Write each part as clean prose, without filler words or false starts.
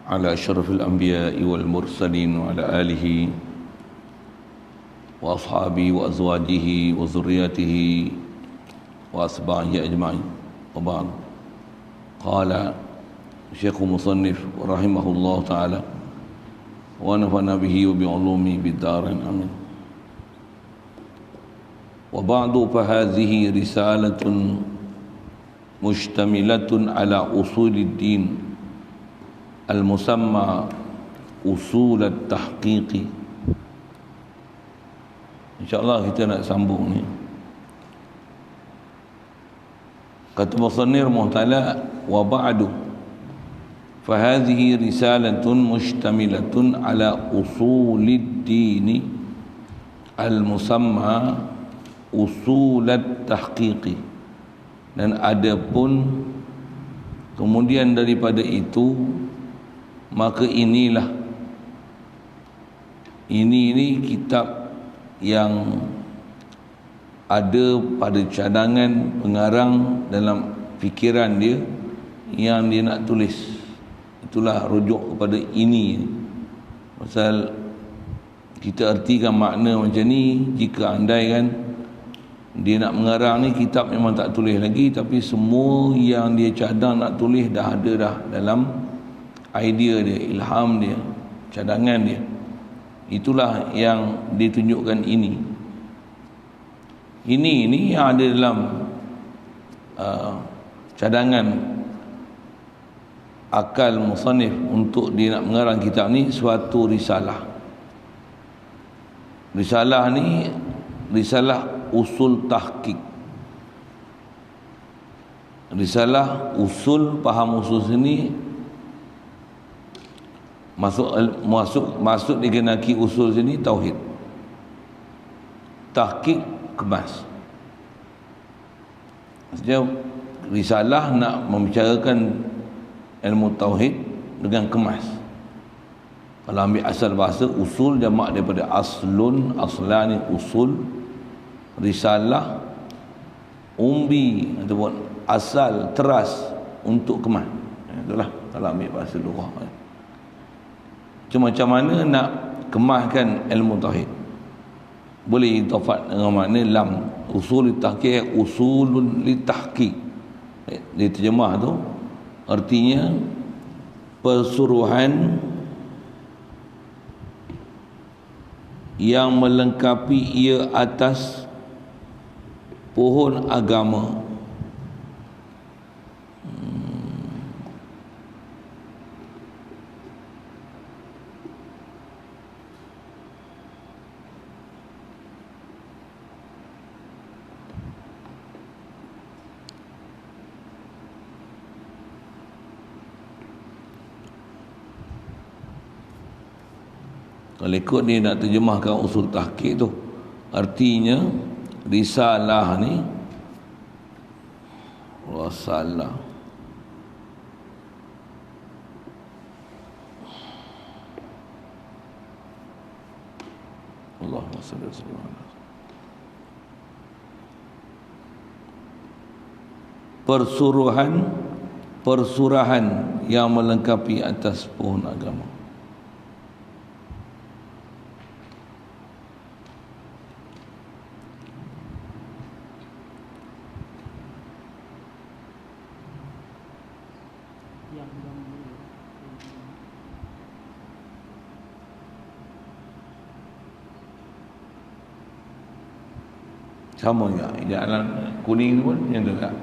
على أشرف الأنبياء والمرسلين وعلى آله وأصحابه وأزواجه وذريته وأتباعه أجمعين. وبعد، قال شيخ مصنف رحمه الله تعالى ونفعنا به وبعلومه بالدارين آمين. وبعد، فهذه رسالة مشتملة على أصول الدين المسمى أصول التحقيق. InsyaAllah kita nak sambung ni. Kata Musannir Muhtala, wa ba'du, fahadhihi risalatun mushtamilatun ala usulid dini al-musamma usulat tahqiqi. Dan ada pun kemudian daripada itu, maka ini kitab yang ada pada cadangan pengarang dalam fikiran dia yang dia nak tulis. Itulah rujuk kepada ini. Pasal kita artikan makna macam ni, jika andaikan dia nak mengarang ni, kitab memang tak tulis lagi, tapi semua yang dia cadang nak tulis dah ada dah dalam idea dia, ilham dia, cadangan dia. Itulah yang ditunjukkan ini. Ini yang ada dalam cadangan akal musannif untuk dia nak mengarang kitab ni, suatu risalah. Risalah ni risalah usul tahqiq. Risalah usul, faham usul sini masuk digenaki usul sini tauhid. Tahqiq, kemas. Maksudnya risalah nak membicarakan ilmu tauhid dengan kemas. Kalau ambil asal bahasa, usul jamak daripada aslun, aslani usul. Risalah umbi ataupun asal, teras untuk kemas. Itulah kalau ambil bahasa lughah. Macam mana nak kemaskan ilmu tauhid? Boleh itafat dengan makna lam. Usul tahqiq, usulun li tahqiq. Dia terjemah tu artinya persuruhan yang melengkapi ia atas pohon agama. Kalau ikut dia nak terjemahkan usul tahqiq tu, artinya risalah ni rasalah Allahumma salli alaihi wasallam. Persurahan yang melengkapi atas pohon agama. Sama juga jalan kuning pun yang tu tak.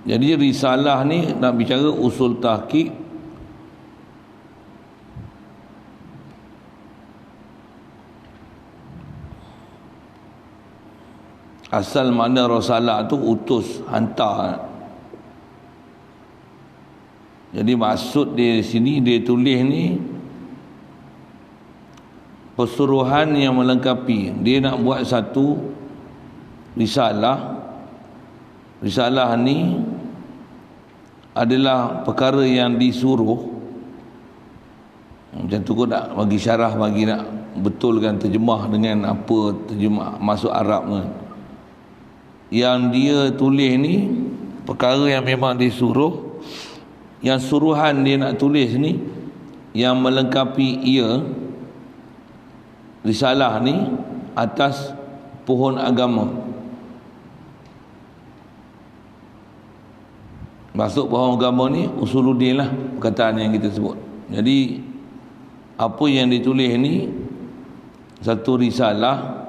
Jadi risalah ni nak bicara usul tahqiq Asal makna rasalah tu utus, hantar. Jadi maksud di sini dia tulis ni pesuruhan yang melengkapi. Dia nak buat satu risalah. Risalah ni adalah perkara yang disuruh. Macam tu kot nak bagi syarah, bagi nak betulkan terjemah dengan apa terjemah masuk Arab ni. Yang dia tulis ni perkara yang memang disuruh. Yang suruhan dia nak tulis ni yang melengkapi ia risalah ni atas pohon agama. Masuk pohon agama ni usuluddin lah perkataan yang kita sebut. Jadi apa yang ditulis ni satu risalah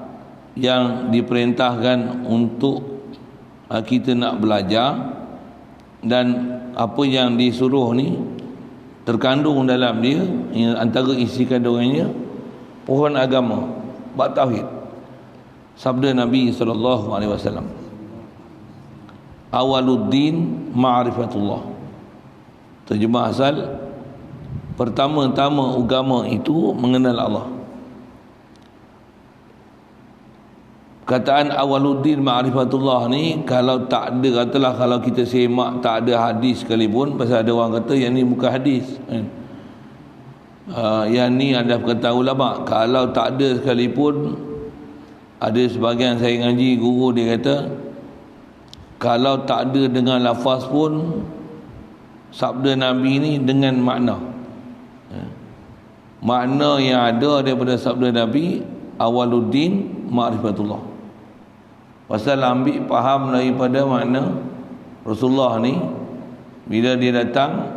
yang diperintahkan untuk kita nak belajar, dan apa yang disuruh ni terkandung dalam dia, antara isi kandungannya pohon agama, bab tauhid. Sabda Nabi SAW, awaluddin ma'rifatullah. Terjemah asal, pertama-tama agama itu mengenal Allah. Kataan awaluddin ma'rifatullah ni, kalau tak ada, katalah kalau kita semak tak ada hadis sekalipun, pasal ada orang kata yang ni bukan hadis kan? Yang ni ada perkataan ulama. Kalau tak ada sekalipun, ada sebahagian saya ngaji guru dia kata, kalau tak ada dengan lafaz pun, sabda Nabi ni dengan makna. Makna yang ada daripada sabda Nabi, awaluddin ma'rifatullah. Pasal ambil faham daripada makna Rasulullah ni, bila dia datang,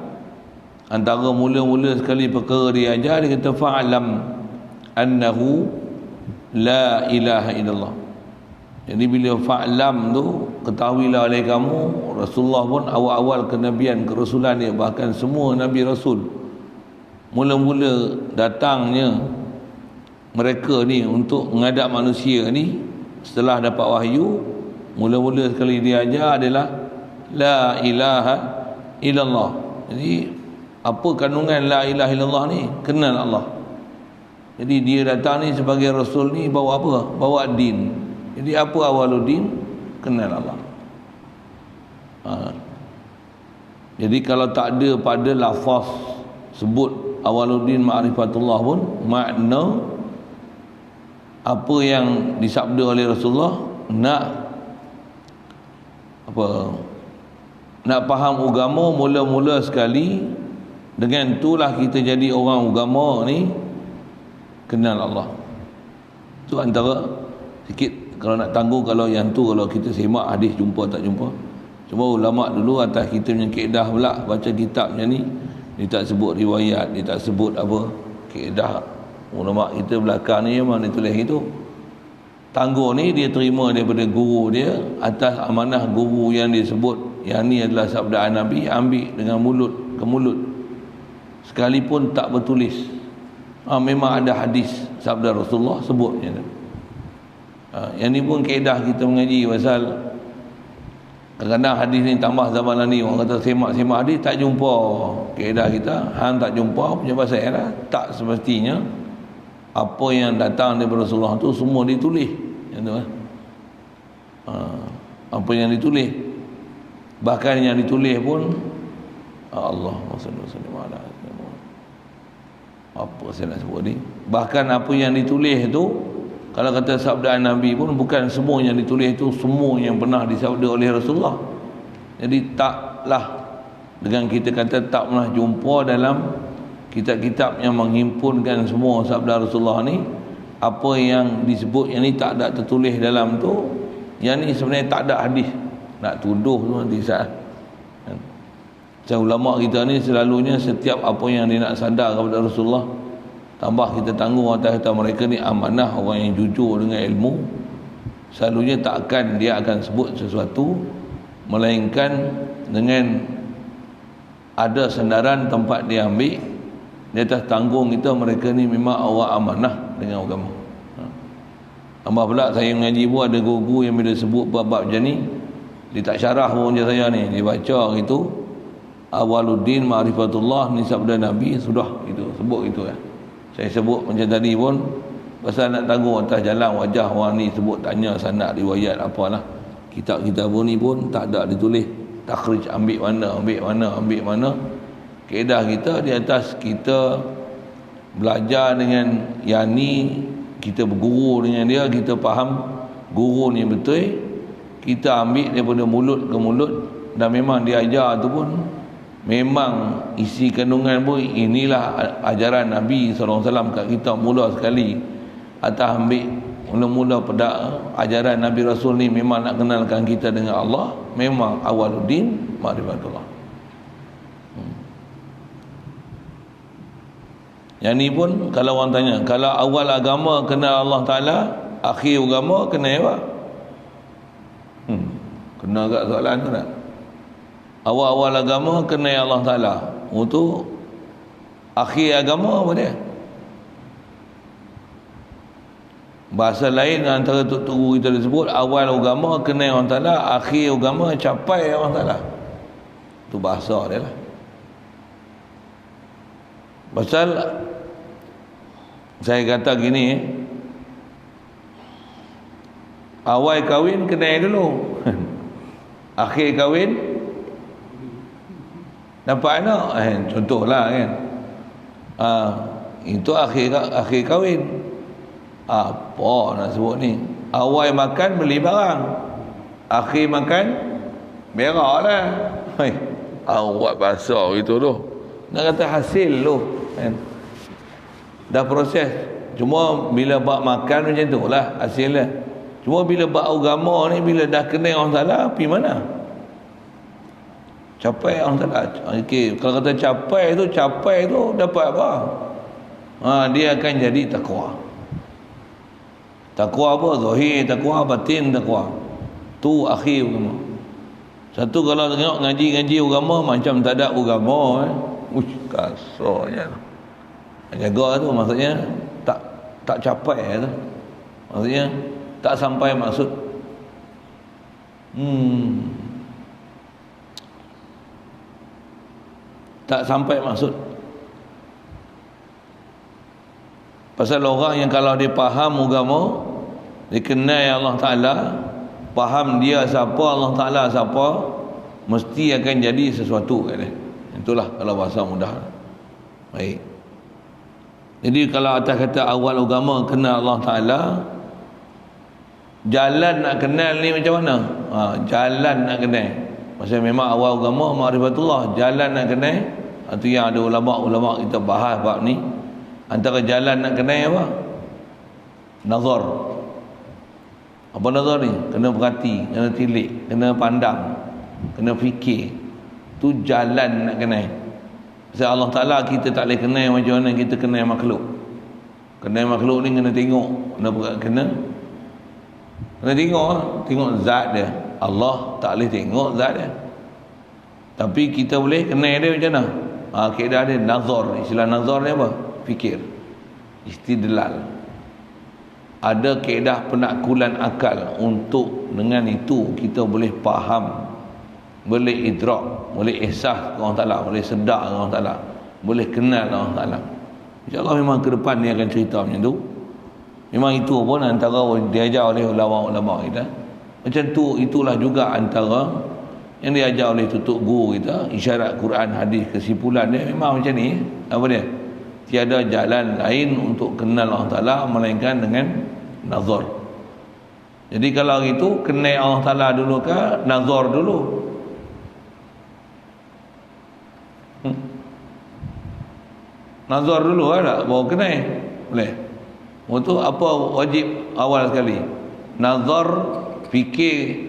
antara mula-mula sekali perkara dia ajar, dia kata fa'alam annahu la ilaha illallah. Jadi bila fa'lam tu, ketahuilah oleh kamu, Rasulullah pun awal-awal kenabian, kerasulan dia, bahkan semua Nabi Rasul, mula-mula datangnya mereka ni untuk menghadap manusia ni, setelah dapat wahyu, mula-mula sekali dia ajar adalah la ilaha illallah. Jadi apa kandungan la ilaha illallah ni? Kenal Allah. Jadi dia datang ni sebagai Rasul ni bawa apa? Bawa din. Jadi apa awaluddin? Kenal Allah. Jadi kalau tak ada pada lafaz sebut awaluddin ma'rifatullah pun, makna apa yang disabda oleh Rasulullah, nak apa, nak faham agama mula-mula sekali, dengan itulah kita jadi orang agama ni, kenal Allah. Itu antara sikit. Kalau nak tangguh, kalau yang tu kalau kita semak hadis jumpa tak jumpa. Cuma ulama dulu atas kita punya kaedah pula baca kitab macam ni, dia tak sebut riwayat, dia tak sebut apa kaedah. Ulama kita belakang ni memang dia tulis itu. Tangguh ni dia terima daripada guru dia, atas amanah guru yang dia sebut, yang ni adalah sabda Nabi, ambil dengan mulut ke mulut, sekalipun tak bertulis. Memang ada hadis sabda Rasulullah sebut macam tu. Yang ni pun kaedah kita mengaji, pasal kadang-kadang hadis ni tambah zaman ni, orang kata semak-semak hadis tak jumpa kaedah kita, hang tak jumpa punya bahasa Arab. Tak semestinya apa yang datang daripada Rasulullah tu semua ditulis, macam tu apa yang ditulis, bahkan yang ditulis pun Allah apa saya nak sebut ni, bahkan apa yang ditulis tu, kalau kata sabda Nabi pun bukan semua yang ditulis itu semua yang pernah disabda oleh Rasulullah. Jadi taklah dengan kita kata tak pernah jumpa dalam kitab-kitab yang menghimpunkan semua sabda Rasulullah ni, apa yang disebut yang ni tak ada tertulis dalam tu, yang ni sebenarnya tak ada hadis. Nak tuduh tu nanti saat. Macam ulama kita ni selalunya setiap apa yang dia nak sadar kepada Rasulullah, tambah kita tanggung atas kata mereka ni amanah, orang yang jujur dengan ilmu, selalunya takkan dia akan sebut sesuatu melainkan dengan ada sandaran tempat dia ambil. Di atas tanggung kita, mereka ni memang orang amanah dengan agama. Tambah pula saya mengaji pun ada guru yang bila sebut bab-bab macam ni, dia tak syarah pun macam saya ni, dia baca gitu, awaluddin ma'rifatullah ni sabda Nabi, sudah itu sebut gitu ya. Saya sebut macam tadi pun pasal nak tahu atas jalan wajah orang ni, sebut tanya sanad riwayat apalah. Kitab-kitab pun ni pun tak ada ditulis takhrij, ambil mana. Kaedah kita di atas kita belajar dengan yang ni, kita berguru dengan dia, kita faham guru ni betul, kita ambil daripada mulut ke mulut, dan memang dia ajar tu pun memang isi kandungan pun inilah ajaran Nabi SAW kat kita mula sekali. Atas ambil mula-mula pada ajaran Nabi Rasul ni memang nak kenalkan kita dengan Allah, memang awaluddin ma'rifatullah. Yang ni pun kalau orang tanya, kalau awal agama kenal Allah Ta'ala, akhir agama kenal apa? Kena kat soalan tu tak? Awal-awal agama kenal Allah Ta'ala, untuk akhir agama apa dia? Bahasa lain antara tok guru kita disebut awal agama kenal Allah Ta'ala, akhir agama capai Allah Ta'ala. Itu bahasa dia lah. Pasal saya kata gini, awal kahwin kenal dulu, akhir kahwin dapat anak, contohlah kan. Itu akhir kahwin. Apa nak sebut ni? Awal makan beli barang, akhir makan berak lah. Awal bahasa itu tu, nak kata hasil tu kan? Dah proses. Cuma bila bab makan macam tu lah hasilnya. Cuma bila bab agama ni, bila dah kenal orang Ta'ala, pergi mana? Capai orang Ta'ala. Okay. Kalau kata capai tu dapat apa? Dia akan jadi takwa. Takwa apa? Zahir takwa, batin takwa. Tu akhir agama. Satu kalau tengok ngaji-ngaji agama macam tak ada agama, kasarnya. Jaga tu maksudnya tak capai tu. Maksudnya tak sampai maksud. Tak sampai maksud. Pasal orang yang kalau dia faham agama, dia kenal Allah Ta'ala, faham dia siapa, Allah Ta'ala siapa, mesti akan jadi sesuatu kat dia. Itulah kalau bahasa mudah. Baik. Jadi kalau atas kata awal agama kenal Allah Ta'ala, jalan nak kenal ni macam mana? Jalan nak kenal. Maksudnya memang awal agama ma'rifatullah, jalan nak kenal. Itu yang ada ulama-ulama kita bahas bab ni. Antara jalan nak kenal apa? Nazar. Apa nazar ni? Kena perhati, kena tilik, kena pandang, kena fikir. Tu jalan nak kenal. Sebab Allah Ta'ala kita tak boleh kenal macam mana kita kenal makhluk. Kenal makhluk ni kena tengok, kena tengok zat dia. Allah tak boleh tengok zat dia, tapi kita boleh kenal dia macam mana? Kaedah dia nazar. Istilah nazar ni apa? Fikir, istidlal. Ada kaedah penakkulan akal, untuk dengan itu kita boleh faham, boleh idrak, boleh ihsas Allah Ta'ala, boleh sedar Allah Ta'ala, boleh kenal Allah Ta'ala. InsyaAllah memang ke depan ni akan cerita macam tu. Memang itu pun antara diajar oleh ulama-ulama kita. Macam tu, itulah juga antara yang diajar oleh tutup guru kita. Isyarat Quran, hadis, kesimpulan dia memang macam ni. Apa dia? Tiada jalan lain untuk kenal Allah Ta'ala melainkan dengan nazar. Jadi kalau itu, kenal Allah Ta'ala dulu ke nazar dulu? Nazar dulu tak? Baru kenal boleh. Untuk apa wajib awal sekali? Nazar, fikir.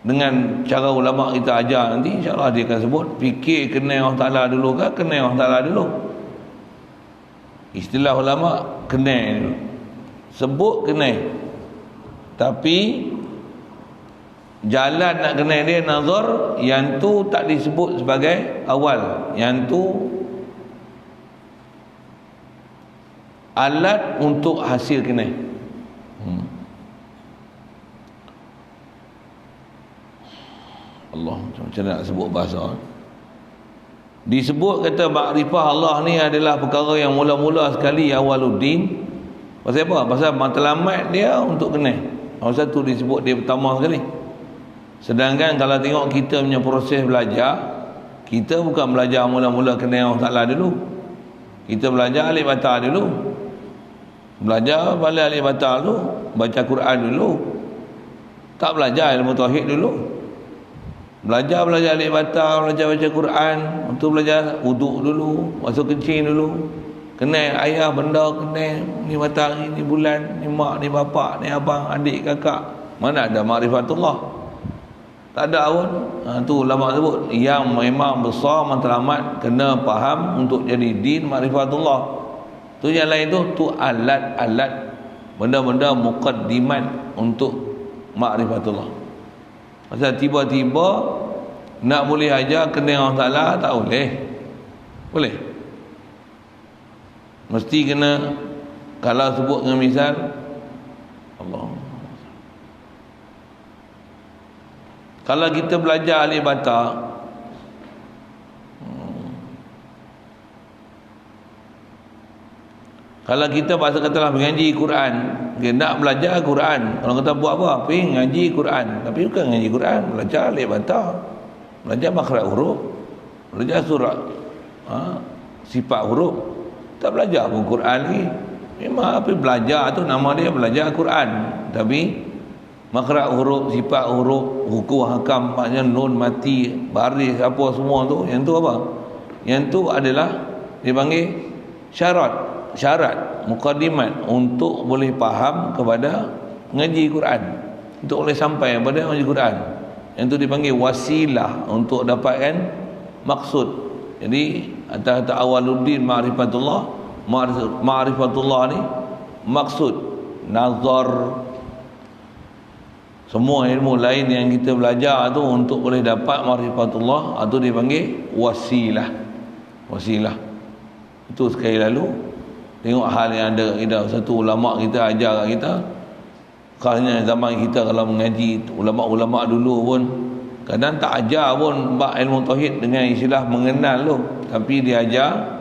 Dengan cara ulama kita ajar nanti, insyaAllah dia akan sebut fikir kenal Allah Ta'ala dulu ke kenal Allah Ta'ala dulu. Istilah ulama kenal dulu, sebut kenal, tapi jalan nak kenal dia nazar, yang tu tak disebut sebagai awal. Yang tu alat untuk hasil kenal. Allah, macam mana nak sebut bahasa. Disebut kata makrifah Allah ni adalah perkara yang mula-mula sekali, awaluddin. Pasal apa? Pasal matlamat dia untuk kenal. Pasal tu disebut dia pertama sekali. Sedangkan kalau tengok kita punya proses belajar, kita bukan belajar mula-mula kenal Allah Ta'ala dulu. Kita belajar alif bata dulu. Belajar balik alif bata dulu, baca Quran dulu. Tak belajar ilmu tauhid dulu. Belajar alif bata, belajar baca Quran, untuk belajar wuduk dulu, masuk kencing dulu. Kenal ayah benda, kenal ni matahari, ni bulan, ni mak, ni bapak, ni abang, adik, kakak. Mana ada makrifatullah? Tak ada pun. Tu ulama sebut yang memang besar matlamat kena faham untuk jadi din makrifatullah. Tu yang lain tu alat-alat, benda-benda muqaddimat untuk makrifatullah. Pasal tiba-tiba nak boleh ajar kenal Allah Ta'ala tak boleh. Boleh? Mesti kena, kalau sebut dengan misal Allah. Kalau kita belajar alif bata, kalau kita pasal katalah mengaji Quran, dia nak belajar Quran. Kalau kata buat apa? Pergi ngaji Quran. Tapi bukan ngaji Quran, belajar alif bata, belajar makhraj huruf, belajar surah, sifat huruf. Tak belajar pun Quran lagi. Memang apa belajar tu nama dia belajar Quran, tapi makhraj huruf, sifat huruf, hukum hakam, maknanya nun, mati, baris, apa semua tu, yang tu apa? Yang tu adalah dipanggil syarat mukaddimat untuk boleh faham kepada ngaji Quran, untuk boleh sampai kepada ngaji Quran. Yang tu dipanggil wasilah untuk dapatkan maksud. Jadi atas awaluddin ma'rifatullah, ma'rifatullah ni maksud, nazar, semua ilmu lain yang kita belajar tu untuk boleh dapat ma'rifatullah, itu dipanggil wasilah. Wasilah itu sekali lalu tengok hal yang ada kita, satu ulama kita ajar kat kita. Khasnya zaman kita kalau mengaji, ulama-ulama dulu pun kadang tak ajar pun bab ilmu tauhid dengan istilah mengenal tu, tapi dia ajar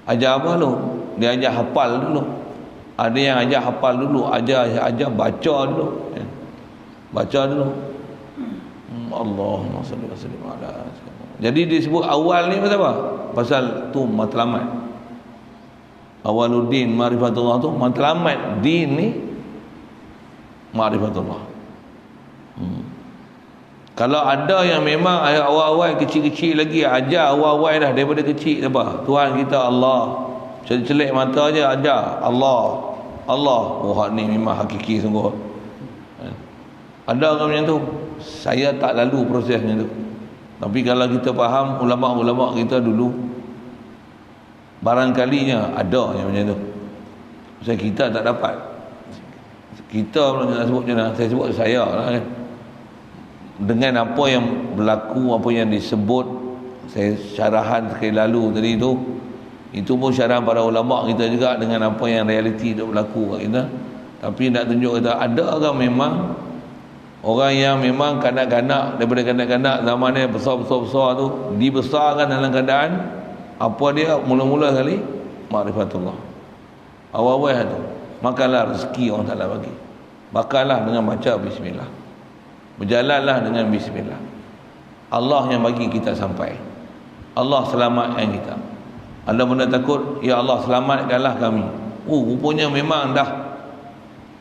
apa tu? Dia ajar hafal dulu. Ada yang ajar hafal dulu, ajar baca dulu. Baca dulu. Allahumma salli wa sallim ala. Jadi disebut awal ni pasal apa? Pasal tu matlamat. Awaluddin ma'rifatullah tu matlamat din ni ma'rifatullah. Kalau ada yang memang awal-awal kecil-kecil lagi, ajar awal-awal dah daripada kecil apa? Tuhan kita Allah. Celik mata aja ajar Allah. Oh ni memang hakiki sungguh. Ada orang macam tu. Saya tak lalu prosesnya tu. Tapi kalau kita faham ulama-ulama kita dulu, barangkalinya ada yang macam tu. Sebab kita tak dapat. Kita nak sebut macam mana? Saya sebut saya lah kan. Dengan apa yang berlaku, apa yang disebut, saya syarahan sekali lalu tadi itu pun syarahan para ulama kita juga dengan apa yang realiti itu berlaku kat kita. Tapi nak tunjuk kata ada orang memang, orang yang memang kanak-kanak, daripada kanak-kanak zaman ni besar-besar tu dibesarkan dalam keadaan apa dia mula-mula sekali ma'rifatullah. Awal-awal tu makanlah rezeki orang Ta'ala bagi, makanlah dengan baca bismillah, berjalanlah dengan bismillah. Allah yang bagi kita sampai, Allah selamatkan kita. Ada benda takut, ya Allah selamatkanlah kami. Rupanya memang dah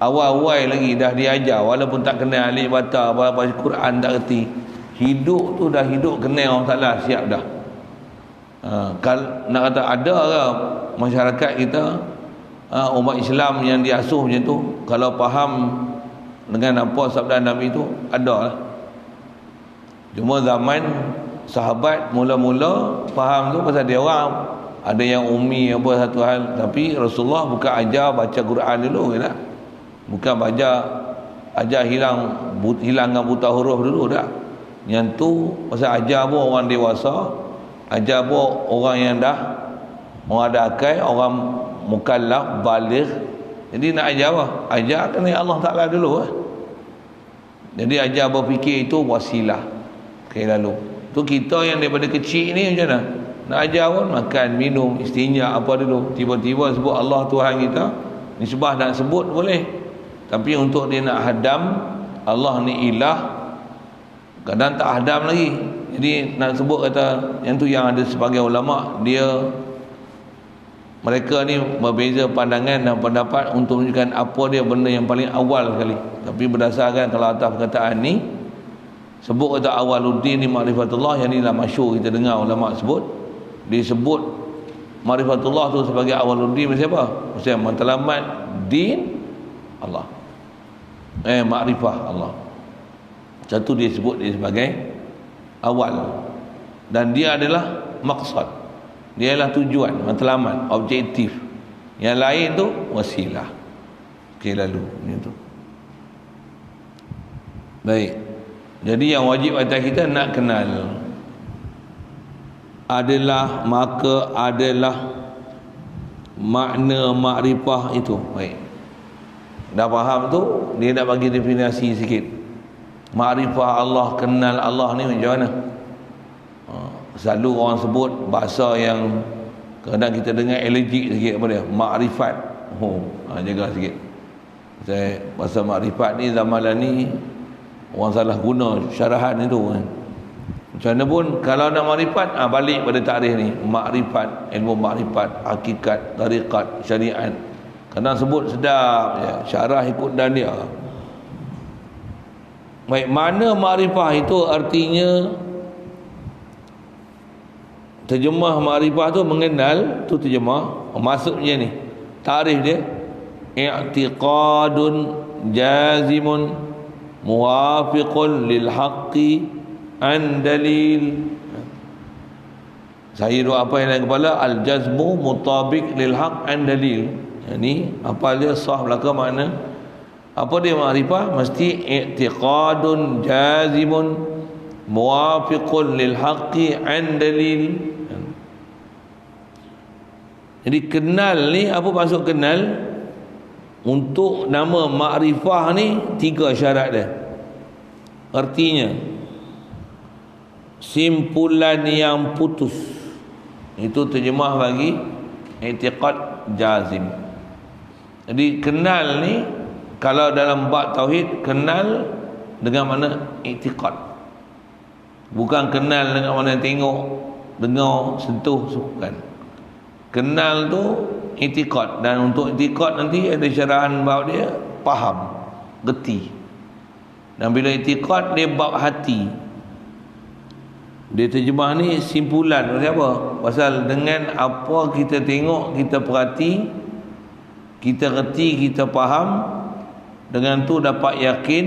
awal-awal lagi dah diajar, walaupun tak kenal alif bata, baca Quran tak erti, hidup tu dah hidup kenal Allah Ta'ala, siap dah. Kalau nak kata ada ke masyarakat kita, umat Islam yang diasuh macam tu, kalau faham dengan apa sabda Nabi tu, ada lah. Cuma zaman sahabat mula-mula faham tu pasal dia orang ada yang umi apa satu hal, tapi Rasulullah bukan ajar baca Quran dulu kan? Bukan ajar hilangkan buta huruf dulu dah. Yang tu pasal ajar pun orang dewasa, ajar pun orang yang dah orang ada akal, orang mukallaf, baligh. Jadi nak ajar apa? Ajar kena Allah Ta'ala dulu. Jadi ajar berfikir itu wasilah. Okay, lalu tu kita yang daripada kecil ni macam mana nak ajar pun makan, minum, istinja apa dulu, tiba-tiba sebut Allah Tuhan kita, nisbah nak sebut boleh, tapi untuk dia nak hadam Allah ni ilah, kadang tak hadam lagi. Jadi nak sebut kata yang tu, yang ada sebagai ulama dia, mereka ni berbeza pandangan dan pendapat untuk menunjukkan apa dia benda yang paling awal sekali. Tapi berdasarkan kalau atas perkataan ni sebut kata awaluddin ni ma'rifatullah, yang ni lah masyhur kita dengar ulama sebut, disebut ma'rifatullah tu sebagai awaluddin siapa? Maksudnya matlamat din Allah, ma'rifah Allah. Satu dia sebut dia sebagai awal, dan dia adalah maksad, dia adalah tujuan, matlamat, objektif. Yang lain tu wasilah. Okey, lalu ni tu. Baik. Jadi yang wajib atas kita nak kenal adalah, maka adalah makna makrifah itu. Baik. Dah faham tu, dia nak bagi definisi sikit. Makrifah Allah, kenal Allah ni macam mana? Selalu orang sebut bahasa yang kadang kita dengar allergic sikit apa dia? Makrifat. Jaga sikit. Bahasa makrifat ni zamanan ni orang salah guna syarahan itu kan. Macam mana pun kalau nak makrifat, balik pada takrif ni, makrifat, ilmu makrifat, hakikat, tariqat, syariat. Kadang sebut sedap je, syarah ikut dan dia. Baik, mana makrifah itu artinya, terjemah makrifah tu mengenal, tu terjemah. Maksudnya ni takrif dia, i'tiqadun jazimun muwafiqun lil haqqi an dalil. Saya dua apa yang dalam kepala, al jazmu mutabiq lil haqq an dalil. Ini apa dia sah belaka makna apa dia makrifah? Mesti i'tiqadun jazimun muwafiqun lil haqqi an dalil. Jadi kenal ni, apa maksud kenal? Untuk nama makrifah ni 3 syarat dia. Artinya simpulan yang putus. Itu terjemah bagi i'tiqad jazim. Jadi kenal ni kalau dalam bab tauhid, kenal dengan mana i'tiqad. Bukan kenal dengan mana tengok, dengar, sentuh, bukan. Kenal tu i'tiqad, dan untuk i'tiqad nanti ada syarahan bab dia, faham, gerti. Dan bila i'tiqad dia bab hati. Dia terjemah ni simpulan. Pasal apa? Pasal dengan apa kita tengok, kita perhati, kita gerti, kita faham, dengan tu dapat yakin,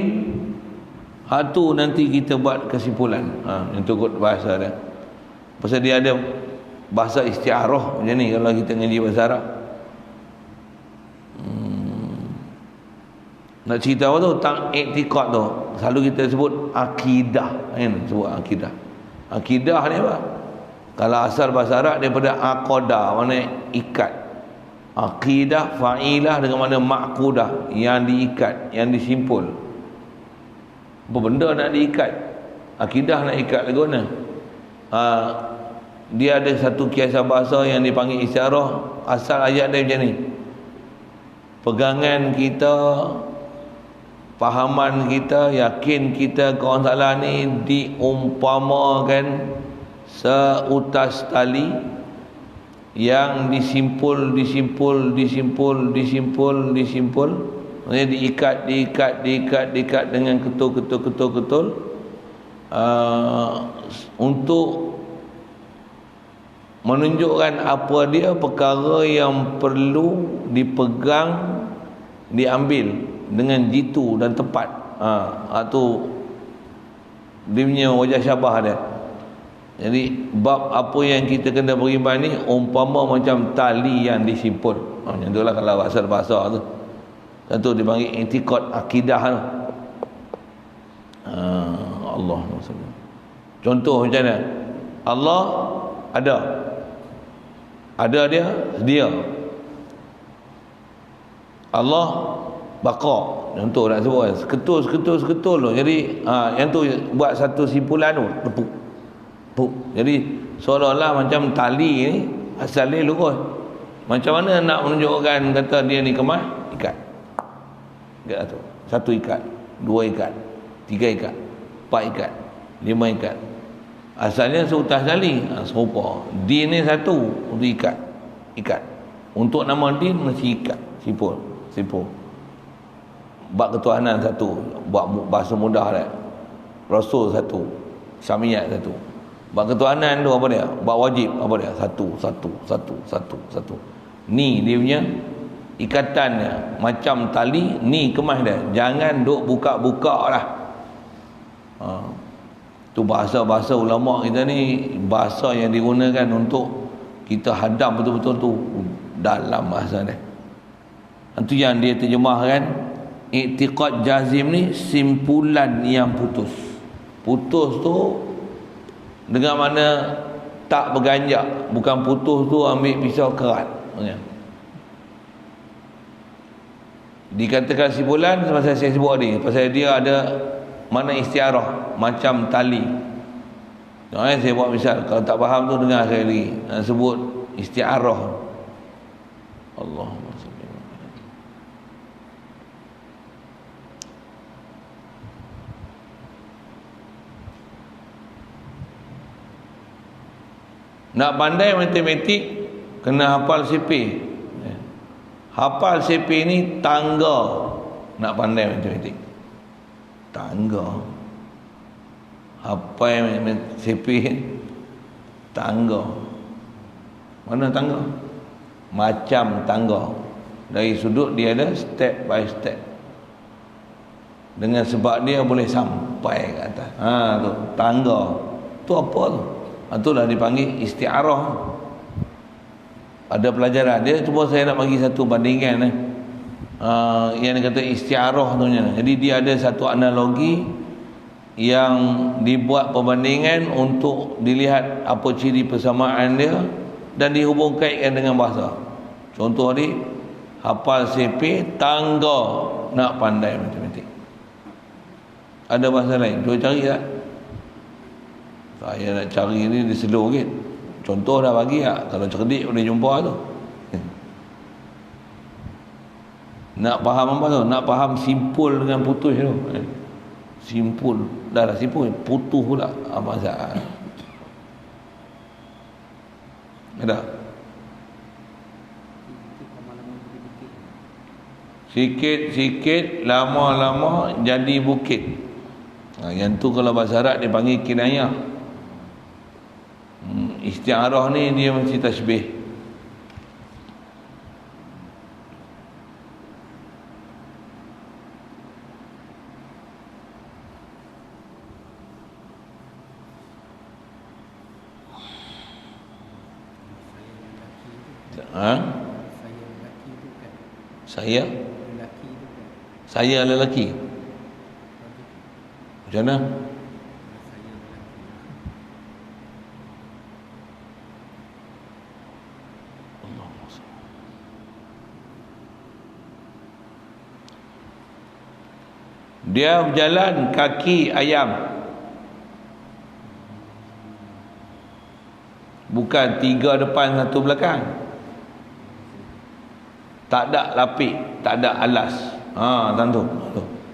tu nanti kita buat kesimpulan. Itu kot bahasa dia. Pasal dia ada bahasa isti'arah macam ni kalau kita ngaji bahasa Arab. Nak cerita apa tu tentang i'tiqad tu, selalu kita sebut akidah kan, sebut akidah. Akidah ni apa? Kalau asal bahasa Arab daripada aqadah, mana ikat. Akidah fa'ilah dengan mana ma'qudah, yang diikat, yang disimpul. Apa benda nak diikat? Akidah nak ikat lagu mana? Dia ada satu kiasan bahasa yang dipanggil isyarah. Asal ayat dia macam ni, pegangan kita, fahaman kita, yakin kita ke orang salah ni diumpamakan seutas tali yang disimpul. Maksudnya diikat dengan ketul untuk menunjukkan apa dia perkara yang perlu dipegang, diambil dengan jitu dan tepat. Tu dia punya wajah syabah dia. Jadi bab apa yang kita kena beriman ni umpama macam tali yang disimpul. Macam itulah kalau bahasa tu. Satu dipanggil i'tiqad akidah tu. Allah SWT. Contoh macam mana? Allah ada dia sedia. Allah bakar. Contoh nak sebut kan, seketul tu. Jadi yang tu buat satu simpulan tu, tepuk. Jadi seolah-olah macam tali ni asal dia lurus. Macam mana nak menunjukkan kata dia ni kemas? Ikat tu. 1 ikat, 2 ikat, 3 ikat, 4 ikat, 5 ikat. Asalnya seutas tali, serupa. Din ni satu, untuk ikat. Untuk nama din mesti ikat, simpul. Bab ketuhanan satu, buat bahasa mudah dah. Rasul satu, Samiyat satu. Bab ketuhanan tu apa dia? Bab wajib apa dia? Satu. Ni dia punya ikatannya macam tali, ni kemas dia. Jangan duk buka-buka lah. Tu bahasa ulama kita ni, bahasa yang digunakan untuk kita hadam betul-betul tu dalam bahasa dia. Itu yang dia terjemahkan, i'tiqad jazim ni simpulan yang putus tu dengan mana tak berganjak, bukan putus tu ambil pisau kerat. Dikatakan simpulan pasal saya sebut ni, pasal dia ada mana istiarah macam tali. Saya buat misal, kalau tak faham tu dengar sekali lagi. Sebut istiarah. Allahumma salli. Nak pandai matematik kena hafal CP. Hafal CP ni tangga nak pandai matematik. Tangga. Hafal CP tangga. Mana tangga? Macam tangga. Dari sudut dia ada step by step. Dengan sebab dia boleh sampai ke atas. Tu tangga. Tu apa tu? Itulah dipanggil isti'arah. Ada pelajaran dia, cuba saya nak bagi satu bandingan yang dia kata isti'arah tu. Jadi dia ada satu analogi yang dibuat perbandingan untuk dilihat apa ciri persamaan dia dan dihubung kaitkan dengan bahasa. Contoh ni, hafal CP, tangga nak pandai matematik. Ada bahasa lain, cuba cari tak? Saya nak cari ni di slow sikit. Contoh dah bagi tak? Kalau cerdik boleh jumpa tu. Nak faham apa tu? Nak faham simpul dengan putus tu. Simpul. Dah simpul. Putus pula. Apa masalah? Ada? Sikit-sikit, lama-lama jadi bukit. Yang tu kalau bahasa Arab dia panggil kinayah. Isti'arah ni dia mesti tasbih. Saya lelaki. Macam mana? Dia berjalan kaki ayam. Bukan 3 depan 1 belakang. Tak ada lapik, tak ada alas. Tentu.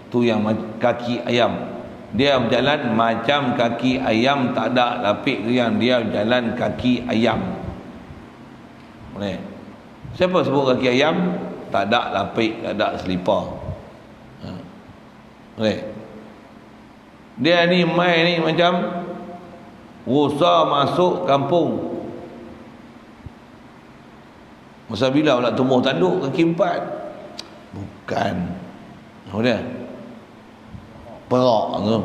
Tu yang kaki ayam. Dia berjalan macam kaki ayam, tak ada lapik tu yang dia berjalan kaki ayam. Boleh. Siapa sebut kaki ayam? Tak ada lapik, tak ada selipar. Boleh. Dia ni mai ni macam rusa masuk kampung. Masa bila pula tumbuh tanduk kaki 4? Bukan. Apa dia? Perak tu.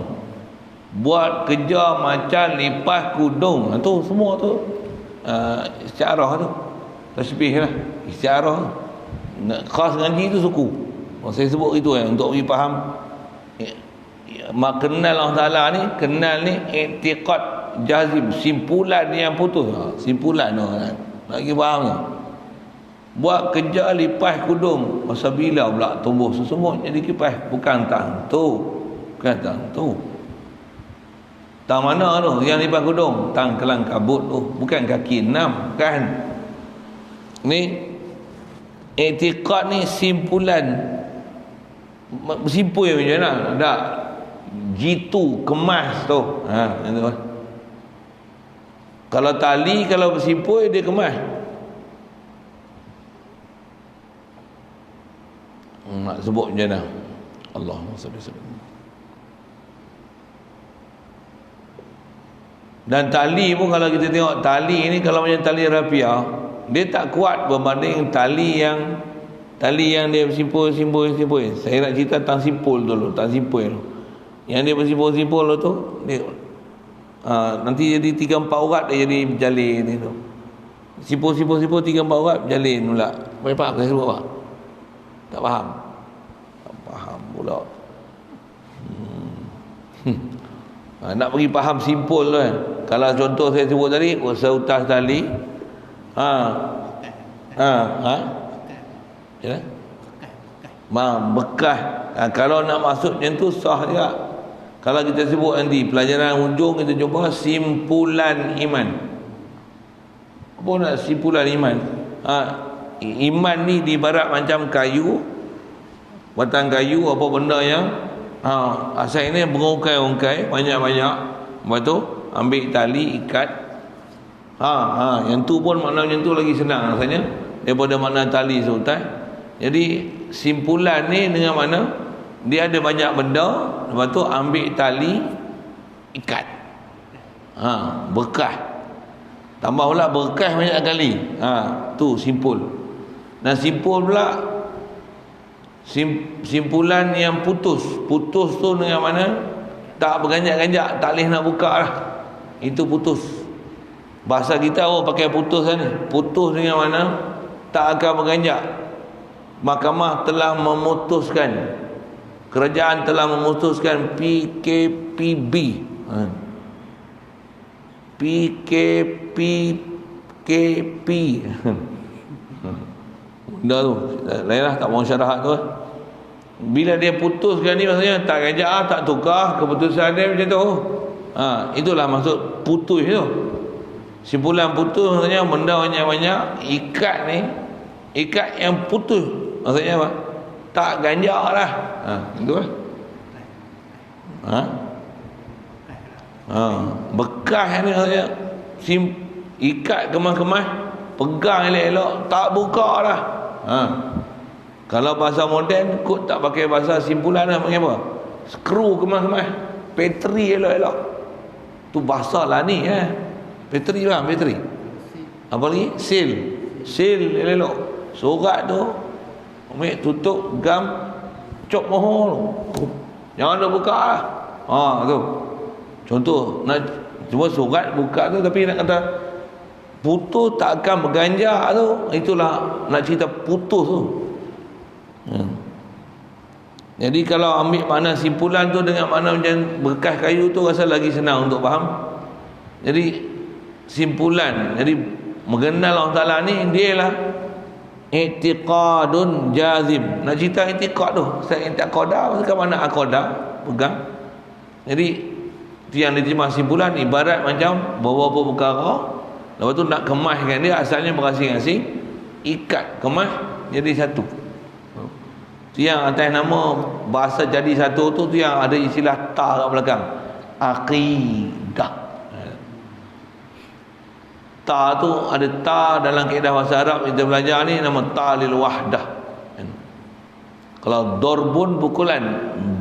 Buat kerja macam lipas kudung. Tu semua tu isti'arah tu. Tasbih lah. Isti'arah tu. Khas ngaji tu suku. Saya sebut itu untuk bagi faham. Kenal Allah Ta'ala ni, kenal ni i'tiqad jazim, simpulan yang putus. Simpulan tu kan. Bagi faham tu. Buat kerja lipas kudung. Masa bila pula tumbuh sesumut jadi kipas? Bukan tang tu. Bukan tang tu. Tang mana tu yang lipas kudung? Tang kelang kabut tu. Bukan kaki 6 kan. Ni i'tiqad ni simpulan. Simpul macam mana? Tak. Jitu kemas tu. Itu kan. Kalau tali kalau bersimpul dia kemas. Nak sebut macam mana? Allahumma salli alaihi. Dan tali pun kalau kita tengok tali ni kalau macam tali rapiah, dia tak kuat berbanding tali yang dia bersimpul. Saya nak cerita tang simpul dulu, tang simpul tu. Yang dia bersimpul tu dia nanti jadi 3-4 urat dia jadi berjalin ni tu. Simpul 3-4 urat berjalin pula. Faham saya sebut apa? Tak faham. Tak faham pula. Nak bagi faham simpul tu kan. Kalau contoh saya sebut tadi, seutas tali. Ya. Bekas. Kalau nak masuk macam tu sah juga. Kalau kita sebut nanti pelajaran hujung kita jumpa simpulan iman. Apa nak simpulan iman? Iman ni diibarat macam kayu, batang kayu apa benda yang asal ini berungkai-ungkai banyak-banyak. Lepas tu ambil tali ikat. Yang tu pun makna macam tu lagi senang rasanya daripada makna tali sultan. Jadi simpulan ni dengan mana dia ada banyak benda, lepas tu ambil tali ikat. Bekas. Tambah pula bekas banyak kali. Tu simpul. Dan simpul pula simpulan yang putus. Putus tu dengan mana tak berganjak-ganjak, tak boleh nak buka lah. Itu putus. Bahasa kita orang pakai putus kan ni. Putus dengan mana tak akan berganjak. Mahkamah telah memutuskan, kerajaan telah memutuskan PKPB. PKP. Benda tu lainlah, tak mahu syarahat tu. Bila dia putuskan ni maksudnya tak ganjak, tak tukar keputusan dia macam tu. Itulah maksud putus tu. Simpulan putus maksudnya benda banyak-banyak ikat ni, ikat yang putus. Maksudnya apa? Tak ganjak lah. Itu lah. Bekas ni maksudnya ikat kemas-kemas, pegang elok-elok, tak buka lah. Kalau bahasa moden kot tak pakai bahasa simpulan lah, panggil apa? Skru kemas-kemas, petri elok-elok. Tu bahasa lah ni petri bang, petri. Apa lagi? Sil elok-elok. Surat tu ambil tutup gam cop mohon. Jangan ada buka lah. Tu. Contoh nak cuma surat buka tu, tapi nak kata putus tak akan berganjak tu, itulah nak cerita putus tu. Jadi kalau ambil makna simpulan tu dengan makna macam bekas kayu tu, rasa lagi senang untuk faham. Jadi simpulan, jadi mengenal Allah Ta'ala ni dia lah i'tiqadun jazim. Nak cerita i'tiqad tu, saya i'tiqadah bukan makna aqadah, pegang. Jadi itu yang diterjemah simpulan, ibarat macam beberapa perkara, lepas tu nak kemaskan dia, asalnya berasing-asing, ikat kemas jadi satu. Tu yang atas nama bahasa jadi satu tu yang ada istilah ta kat belakang, aqidah. Ta tu ada ta dalam kaedah bahasa Arab kita belajar ni, nama ta lil wahdah. Kalau dorbun pukulan,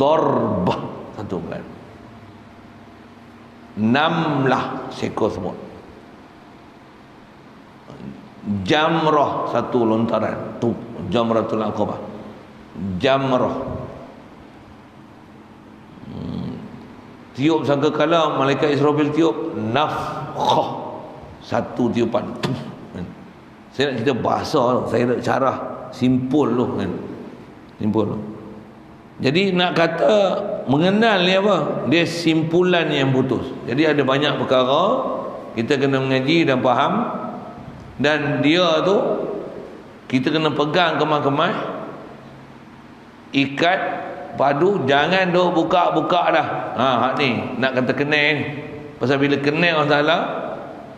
dorbah satu bulan. Namlah seekor semut. Jamrah satu lontaran, tu jamratul aqabah. Jamrah. Tiup sangkakala malaikat Israfil tiup, nafkhah, satu tiupan. Saya nak cerita bahasa tu, saya nak carah simpul tu kan. Simpul tu. Jadi nak kata mengenal ni apa? Dia simpulan yang putus. Jadi ada banyak perkara kita kena mengaji dan faham, dan dia tu Kita kena pegang kemas-kemas, ikat, padu, jangan duk buka-buka dah. Hak ni nak kata kenal ni. Pasal bila kenal Allah Taala,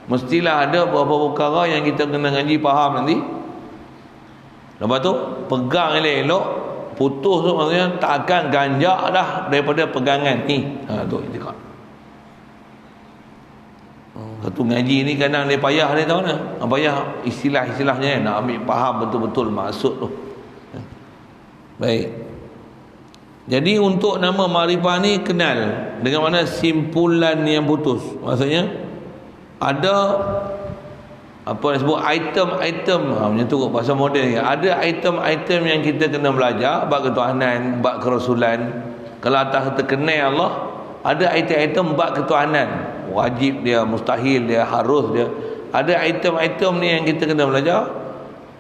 mestilah ada beberapa perkara yang kita kena ngaji faham nanti. Lepas tu pegang elok-elok, putus tu maksudnya takkan ganjak dah daripada pegangan ni. Tu itikad. Satu ngaji ni kadang dia payah, dia tahu nak. Payah istilah-istilahnya, nak ambil faham betul-betul maksud tu. Baik. Jadi untuk nama makrifah ni kenal dengan mana simpulan yang putus. Maksudnya ada apa disebut item-item, macam tu kot bahasa moden. Ada item-item yang kita kena belajar bab ketuhanan, bab kerasulan. Kalau atas terkenal Allah, ada item-item bab ketuhanan, wajib dia, mustahil dia, harus dia. Ada item-item ni yang kita kena belajar,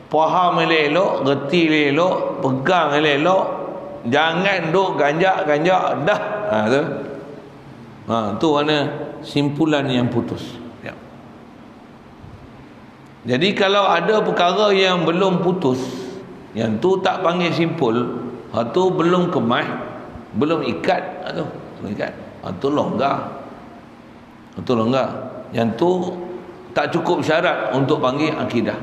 faham elok-elok, reti elok, pegang elok-elok. Jangan duk ganjak-ganjak dah. Tu. Tu mana simpulan yang putus. Ya. Jadi kalau ada perkara yang belum putus, yang tu tak panggil simpul, tu belum kemas, belum ikat, tu belum ikat. Tu longgar. Tu longgar. Yang tu tak cukup syarat untuk panggil akidah.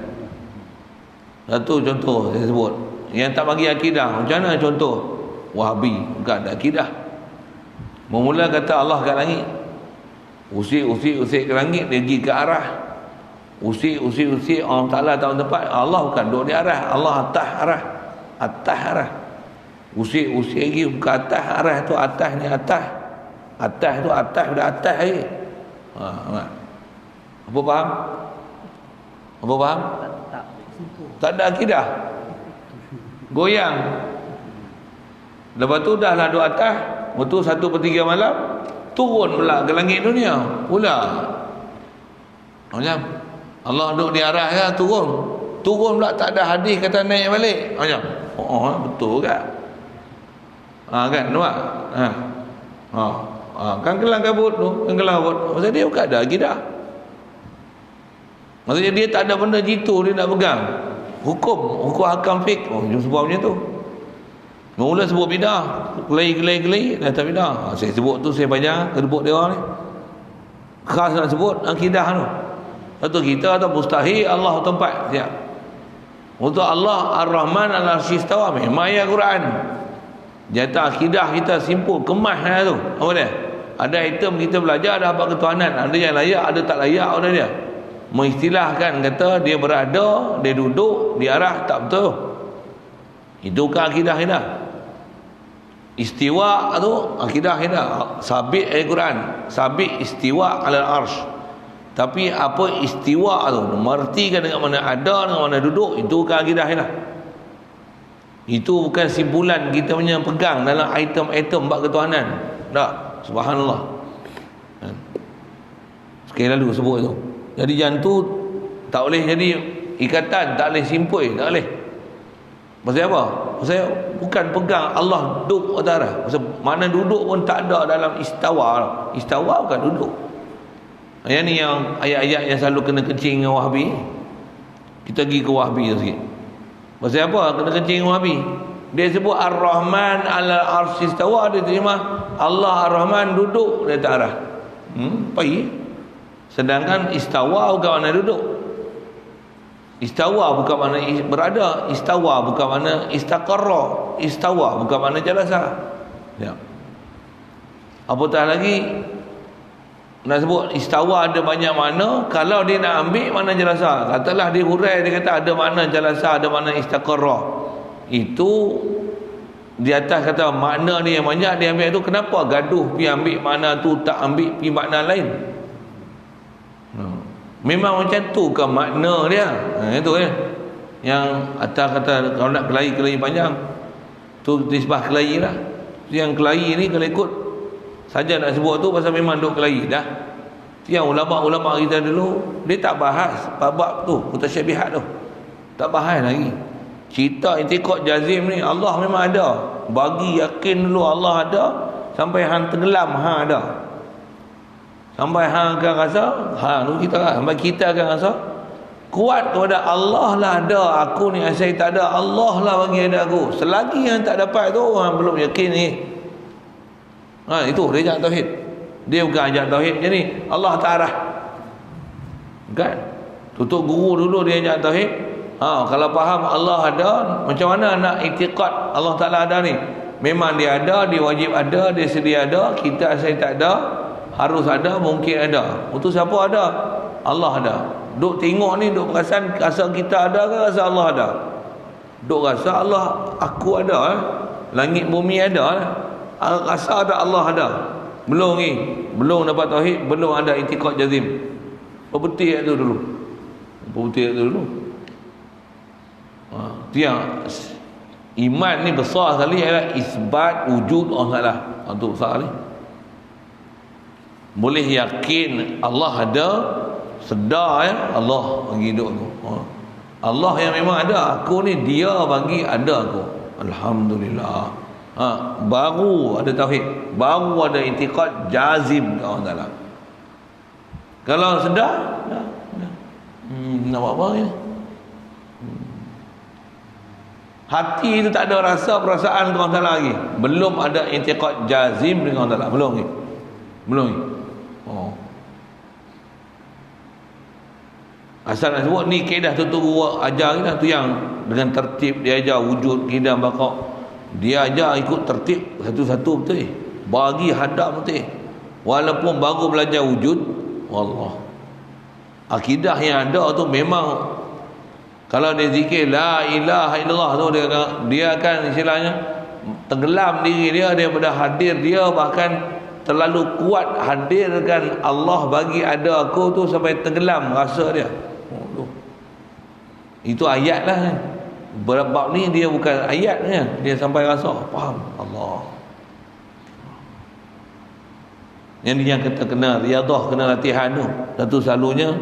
Satu contoh saya sebut. Yang tak bagi akidah, macam mana contoh? Wahabi, bukan ada akidah. Memula kata Allah kat langit. Usik ke langit, dia pergi ke arah. Usik Allah Ta'ala tahu tempat. Allah bukan duduk di arah, Allah atas arah. Atas arah. Usik lagi ke atas arah tu, atas ni atas. Atas tu atas, dah atas lagi. Apa faham? Apa faham? Tak ada akidah. Goyang. Lepas tu dah lah duduk atas, betul 1/3 malam, turun pula ke langit dunia pula. Macam Allah duduk di arah ya, turun pula, tak ada hadis kata naik balik. Macam betul kan? Kan nampak? Kan kelang kabut tu, maksudnya dia bukan ada akidah. Maksudnya dia tak ada benda jitu dia nak pegang. Hukum hakam fik. Sebab macam tu. Mula sebut bidah, gelai, dah tak bidah. Saya sebut tu, saya banyak kedebuk dia orang ni. Khas nak sebut akidah tu. Satu kita atau mustahil Allah tempat. Siap. Untuk Allah Ar-Rahman Al-Arsy Istawa, memang ayat Quran. Jata akidah kita simpul, kemas tu. Apa dia? Ada item kita belajar dah apa ketuhanan. Ada yang layak, ada tak layak ada dia. Mengistilahkan kata dia berada, dia duduk di arah, tak betul. Itu kan akidah kita. Istiwa tu akidah kita. Sabit Al-Quran, sabit istiwa ala arsh. Tapi apa istiwa tu, mengertikan dengan mana ada, dengan mana duduk, itu kan akidah kita. Itu bukan simpulan kita punya pegang dalam item-item bab ketuhanan. Tak, subhanallah. Sekali lalu sebut tu. Jadi yang tu tak boleh jadi ikatan, tak boleh simpul, tak boleh. Pasal apa? Pasal bukan pegang Allah duduk utara. Pasal mana duduk pun tak ada dalam istawa. Istawa bukan duduk. Yang ni yang ayat-ayat yang selalu kena kencing dengan Wahabi. Kita pergi ke Wahabi sikit. Pasal apa kena kencing dengan Wahabi? Dia sebut Ar-Rahman ala arsy istawa, dia terima Allah Ar-Rahman duduk di atas arah. Pai. Sedangkan istawa bukan mana duduk. Istawa bukan mana berada, istawa bukan mana istaqarra, istawa bukan mana jalasa. Ya. Apatah lagi nak sebut istawa ada banyak makna, kalau dia nak ambil mana jalasa. Katalah dia hurai, dia kata ada makna jalasa, ada makna istaqarra. Itu di atas kata makna ni yang banyak dia ambil tu, kenapa gaduh pergi ambil makna tu, tak ambil pergi makna lain? Memang macam tu ke makna dia? Itu kan. Yang atas kata kalau nak kelahi panjang, tu nisbah kelahi lah. Yang kelahi ni kalau ikut saja nak sebut tu pasal memang duk kelahi dah. Yang ulama-ulama kita dulu dia tak bahas bab tu, mutasyabihat tu. Tak bahas lagi. Cerita i'tiqad jazim ni Allah memang ada. Bagi yakin dulu Allah ada, sampai hang tenggelam hang ada. Sampai hang akan rasa, tu kita lah. Sampai kita akan rasa kuat kepada Allah lah ada, aku ni asal tak ada, Allah lah bagi ada aku. Selagi yang tak dapat tu orang belum yakin ni. Itu dia ajak tauhid. Dia bukan ajak tauhid je ni, Allah tak arah. Kan? Tutup guru dulu dia ajak tauhid. Kalau faham Allah ada, macam mana nak iktiqad Allah Taala ada ni? Memang dia ada, dia wajib ada, dia sedia ada, kita asal tak ada, harus ada, mungkin ada. Untuk siapa ada? Allah ada. Duk tengok ni, duk perasan rasa kita ada ke rasa Allah ada? Duk rasa Allah, aku ada, langit bumi ada, rasa ada Allah ada. Belum ni, belum dapat tauhid, belum ada i'tiqad jazim. Perbetul tu dulu. Perbetul tu dulu. Yang iman ni besar sekali ialah isbat wujud Allah Taala. Itu besar sekali. Boleh yakin Allah ada, sedar Allah bagi hidup aku. Allah yang memang ada, aku ni dia bagi ada aku. Alhamdulillah. Baru ada tauhid, baru ada i'tiqad jazim ke Allah Taala. Kalau sedar, nak buat apa ya? Hati itu tak ada rasa perasaan dengan Allah Taala lagi. Belum ada i'tiqad jazim dengan Allah Taala. Belum ni. Belum ni. Asal nak sebut ni kaedah tu guru ajar kita tu yang dengan tertib dia ajar wujud kidam baqa. Dia ajar ikut tertib satu-satu betul. Bagi hadap betul. Walaupun baru belajar wujud, wallah. Akidah yang ada tu memang kalau dia zikir la ilaha illallah tu dia akan istilahnya tenggelam diri dia daripada hadir dia, bahkan terlalu kuat hadirkan Allah bagi ada aku tu sampai tenggelam rasa dia. Itu ayat lah kan. Bab ni dia bukan ayat kan. Dia sampai rasa faham Allah. Yang kita kena riadah, kena latihan tu. Satu selalunya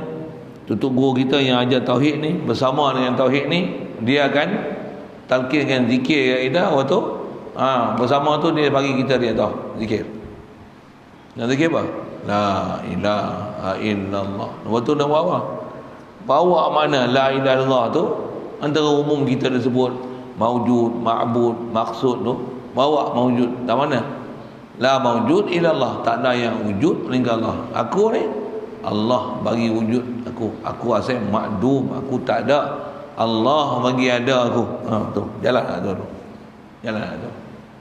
tutup guru kita yang ajar tauhid ni bersama dengan tauhid ni, dia akan talqinkan zikir kaidah waktu bersama tu dia bagi kita dia tahu zikir. Nak zikir apa? La ilaha illallah. Waktu nak buat apa? Bawa mana la ilaha illallah tu antara umum kita dah sebut maujud, ma'bud, maksud tu. Bawa maujud tak mana? La maujud illallah, tak ada yang wujud melainkan Allah. Aku ni Allah bagi wujud aku. Aku asal makdum, aku tak ada. Allah bagi ada aku. Tu. Jalanlah tu. Jalanlah tu.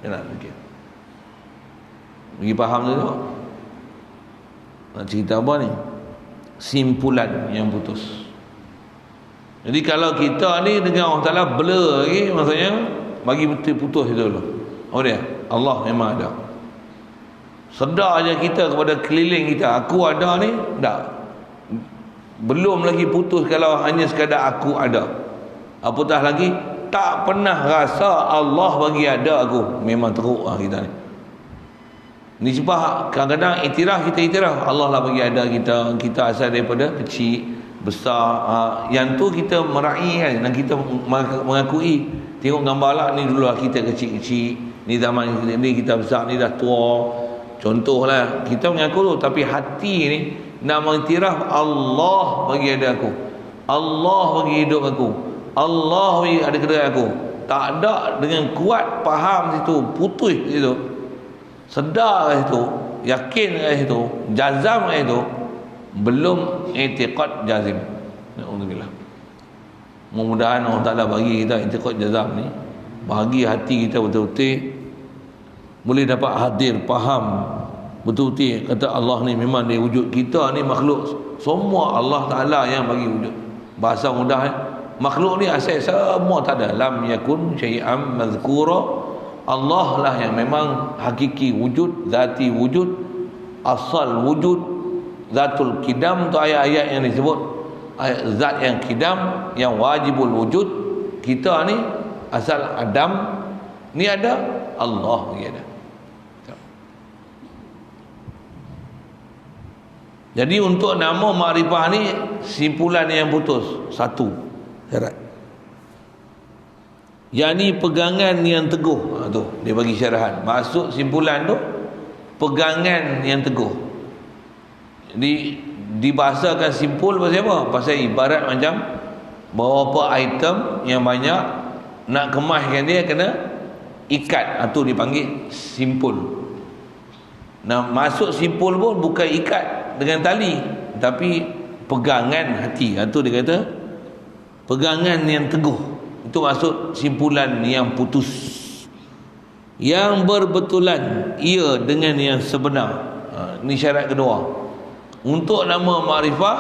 Jalan sikit. Bagi faham tu tengok. Nak cerita apa ni? Simpulan yang putus. Jadi kalau kita ni dengan Allah Ta'ala blur lagi, maksudnya bagi betul putus itu dulu. Oh dia, Allah memang ada. Sedar aja kita kepada keliling kita, aku ada ni, tak. Belum lagi putus kalau hanya sekadar aku ada. Apatah lagi, tak pernah rasa Allah bagi ada aku. Memang teruk lah kita ni. Ni sebab kadang-kadang iktiraf, kita iktiraf Allah lah bagi ada kita. Kita asal daripada kecil, besar, yang tu kita meraih kan, dan kita mengakui. Tengok gambar lah, ni dulu lah kita kecil-kecil, ni zaman ni kita besar, ni dah tua. Contohlah, kita mengaku tu, tapi hati ni nak mengiktiraf Allah bagi ada aku, Allah bagi hidup aku, Allah bagi ada kedai aku. Tak ada dengan kuat faham situ, putus situ, sedar situ, yakin situ, jazam situ, belum i'tiqad jazim. Alhamdulillah. Mudah-mudahan Allah Ta'ala bagi kita i'tiqad jazam ni, bagi hati kita betul-betul boleh dapat hadir, faham betul-betul kata Allah ni memang dia wujud. Kita ni makhluk, semua Allah Ta'ala yang bagi wujud. Bahasa mudah makhluk ni asal semua tak ada, lam yakun syai'am mazkura. Allah lah yang memang hakiki wujud, zati wujud, asal wujud, zatul kidam. Tu ayat-ayat yang disebut zat yang kidam, yang wajibul wujud. Kita ni asal adam ni ada, Allah ni ada. Jadi untuk nama makrifah ni simpulan yang putus satu syarat, yakni pegangan yang teguh. Tu dia bagi syarahan. Maksud simpulan tu pegangan yang teguh. Jadi dibahasakan simpul pasal apa? Pasal ibarat macam beberapa item yang banyak, nak kemaskan dia kena ikat, itu dipanggil simpul. Nah, masuk simpul pun bukan ikat dengan tali, tapi pegangan hati. Itu dia kata pegangan yang teguh. Itu maksud simpulan yang putus, yang berbetulan ia dengan yang sebenar. Ini syarat kedua. Untuk nama makrifah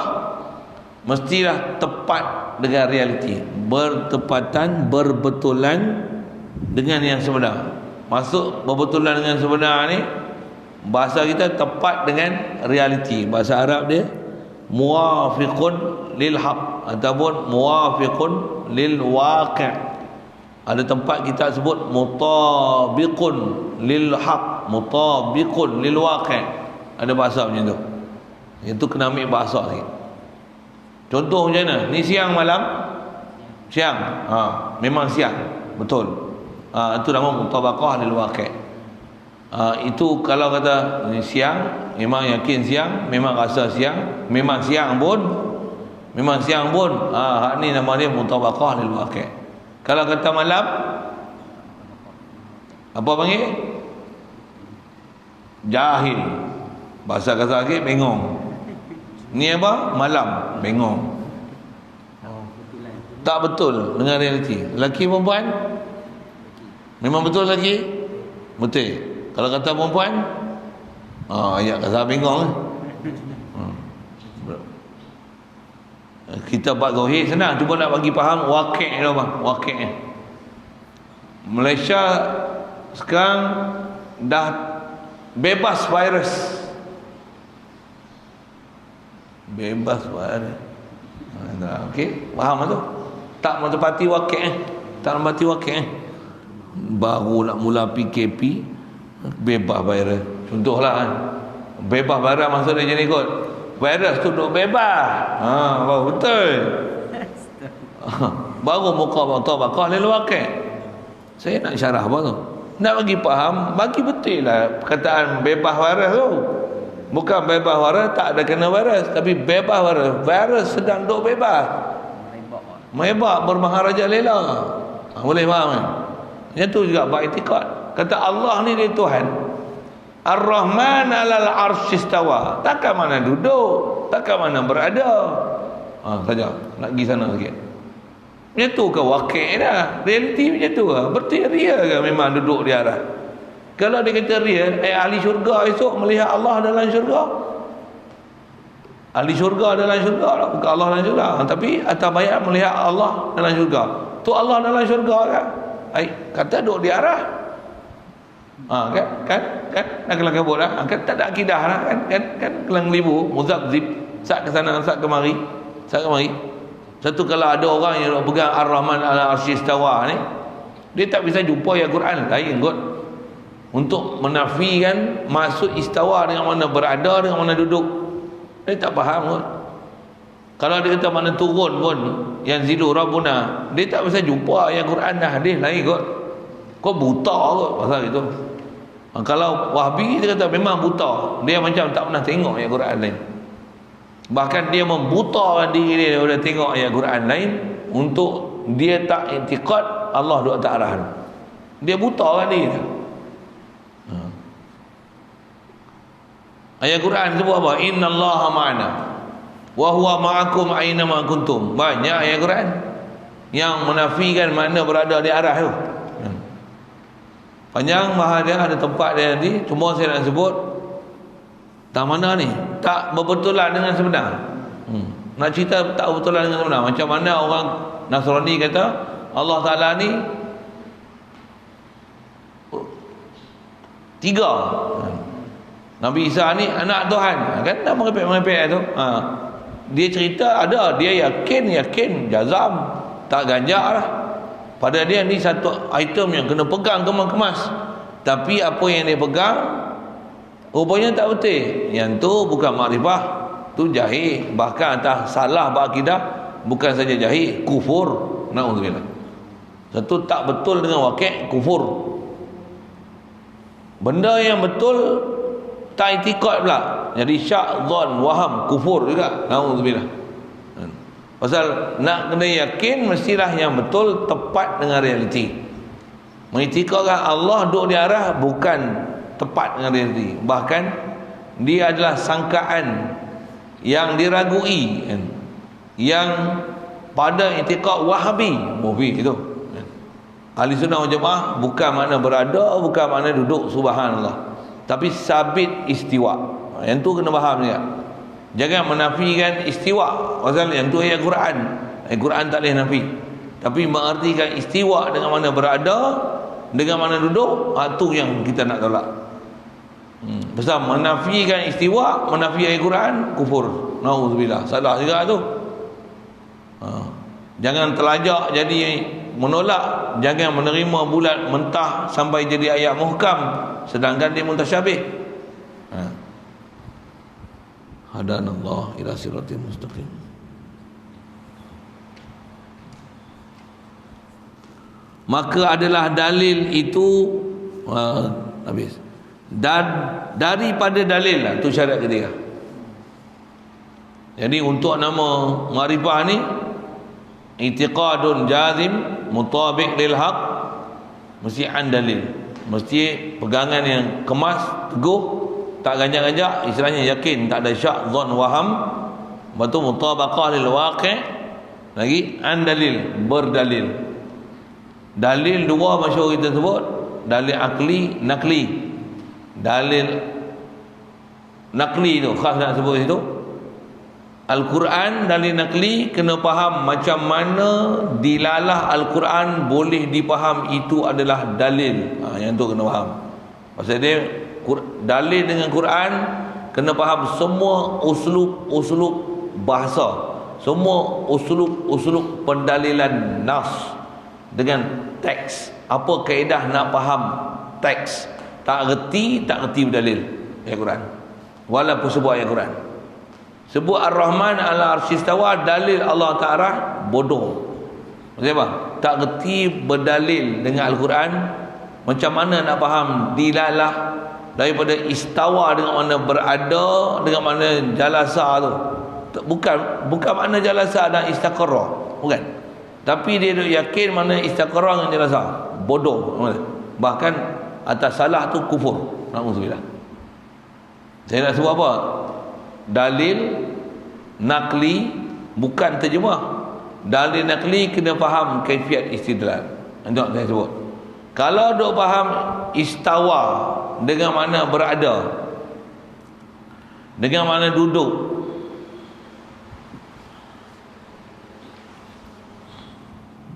mestilah tepat dengan realiti, bertepatan, berbetulan dengan yang sebenar. Maksud berbetulan dengan sebenar ni, bahasa kita tepat dengan realiti. Bahasa Arab dia muwafiqun lil haq ataupun muwafiqun lil waqi'. Ada tempat kita sebut mutabiqun lil haq, mutabiqun lil waqi'. Ada bahasa macam tu. Itu kena ambil bahasa sikit. Contoh macam mana? Ni siang malam? Siang. Memang siang. Betul. Itu nama mutabaqah lil waqi'. Itu kalau kata ni siang, memang yakin siang, memang rasa siang, memang siang pun, hak ni nama dia mutabaqah lil waqi'. Kalau kata malam, apa panggil? Jahil. Bahasa kasar lagi, bengong. Ni apa? Malam, bengong. Tak betul dengan realiti. Lelaki perempuan? Memang betul lelaki? Betul. Kalau kata perempuan, ayat kasar bengong. Kita buat zahir senang, cuba nak bagi faham waqi' ni apa? Waqi'. Malaysia sekarang dah bebas virus. Bebas virus. Okey, faham tu? Tak menepati waqi'. Tak menepati waqi'. Baru nak mula PKP, bebas virus. Contohlah kan, bebas virus maksud dia macam ni kot. Virus tu duduk bebas. Baru betul. Baru muka bakal lil waqi'. Saya nak syarah apa tu? Nak bagi faham, bagi betul lah perkataan bebas virus tu. Bukan bebas virus tak ada kena virus, tapi bebas virus. Virus sedang duduk bebas. Mebak bermaharaja lela. Boleh faham kan? Yang tu juga beriktikad. Kata Allah ni dia Tuhan. Ar-Rahman alal arsy istawa. Takkan mana duduk, takkan mana berada. Saja nak pergi sana sikit. Macam tu ke waqi' dah. Realiti macam tu ke? Berarti ria ke memang duduk di atas? Kalau dia kata ria, ahli syurga esok melihat Allah dalam syurga. Ahli syurga dalam syurga lah, bukan Allah dalam syurga. Tapi atas bayat melihat Allah dalam syurga. Tu Allah dalam syurga kan? Kata duduk di arah. Kan nak kelang kabut lah. Kan tak ada akidah lah. Kan kelang libu, muzabzib, sat ke sana, sat kemari. Satu kalau ada orang yang pegang Ar-Rahman ala arsy istawa ni, dia tak bisa jumpa ayat Quran lain kot. Untuk menafikan maksud istawa dengan mana berada, dengan mana duduk. Dia tak faham kot. Kalau dia kata mana turun pun, yang zilu Rabbuna, dia tak bisa jumpa ayat Quran dah hadis lain kot. Kau buta kot pasal itu. Kalau Wahbi dia kata memang buta, dia macam tak pernah tengok ayat Quran lain. Bahkan dia membutakan diri dia daripada tengok ayat Quran lain, untuk dia tak i'tiqad Allah duduk atas arah. Dia butakan diri dia. Ayat Quran sebut apa? Innallaha ma'ana wa huwa ma'akum aina ma kuntum. Banyak ayat Quran yang menafikan makna berada di arah tu. Panjang bahasa dia, ada tempat dia nanti, cuma saya nak sebut tak mana ni, tak berbetulan dengan sebenar. Nak cerita tak berbetulan dengan sebenar. Macam mana orang Nasrani kata Allah Ta'ala ni tiga. Nabi Isa ni anak Tuhan. Kan tak merepek-merepek tu. Dia cerita ada, dia yakin jazam, tak ganjak lah. Pada dia ni satu item yang kena pegang kemas-kemas. Tapi apa yang dia pegang rupanya tak betul. Yang tu bukan makrifah, tu jahil. Bahkan atas salah berakidah, bukan saja jahil, kufur. Na'udzubillah. Satu tak betul dengan waqi', kufur. Benda yang betul tak itikad pula, jadi syak, dhon, waham, kufur juga. Nauzubillah. Pasal nak kena yakin mestilah yang betul tepat dengan realiti. Mengitikadkan Allah duduk di arah bukan tepat dengan realiti, bahkan dia adalah sangkaan yang diragui, yang pada itikad Wahabi itu. Ahli sunnah wal jamaah bukan makna berada, bukan makna duduk, subhanallah, tapi sabit istiwa. Yang tu kena faham juga. Jangan menafikan istiwa, pasal yang tu ayat Quran. Ayat Quran tak boleh nafi. Tapi mengartikan istiwa dengan mana berada, dengan mana duduk, tu yang kita nak tolak. Pasal menafikan istiwa, menafi ayat Quran, kufur. Nauzubillah. Salah juga tu. Jangan terlajak jadi menolak, jangan menerima bulat mentah sampai jadi ayat muhkam sedangkan dia mutasyabih. Hadanallah ila siratal mustaqim. Maka adalah dalil itu habis. Dan daripada dalil lah, tu syarat ketiga. Jadi untuk nama ma'rifah ni, i'tiqadun jazim mutabiq lil haq, mesti an dalil, mesti pegangan yang kemas, teguh, tak ganjak-ganjak, istilahnya yakin, tak ada syak, dhon, waham. Betul, mutabaqah lil waqi', lagi an dalil, berdalil. Dalil dua masyhur kita sebut, dalil akli, nakli. Dalil nakli tu khas nak sebut itu. Al-Quran dalil nakli kena faham macam mana dilalah Al-Quran boleh dipaham itu adalah dalil. Yang tu kena faham. Pasal dia dalil dengan Quran kena faham semua uslub bahasa, semua uslub pendalilan nas dengan teks. Apa kaedah nak faham teks? Tak reti berdalil ayat Quran. Walaupun sebut ayat Quran, sebut Ar-Rahman ala arsyistawa, dalil Allah Ta'ala bodoh. Maksudnya apa? Tak reti berdalil dengan Al-Quran. Macam mana nak faham dilalah daripada istawa dengan mana berada, dengan mana jalasa tu. Bukan makna jalasa dan istaqarra, bukan. Tapi dia duk yakin mana istaqarra dengan jalasa. Bodoh. Bahkan atas salah tu kufur. Na'udzubillah. Saya nak sebut apa? Dalil nakli bukan terjemah. Dalil nakli kena faham kaifiat istidlal. Itu saya sebut. Kalau duk faham istawa dengan mana berada, dengan mana duduk,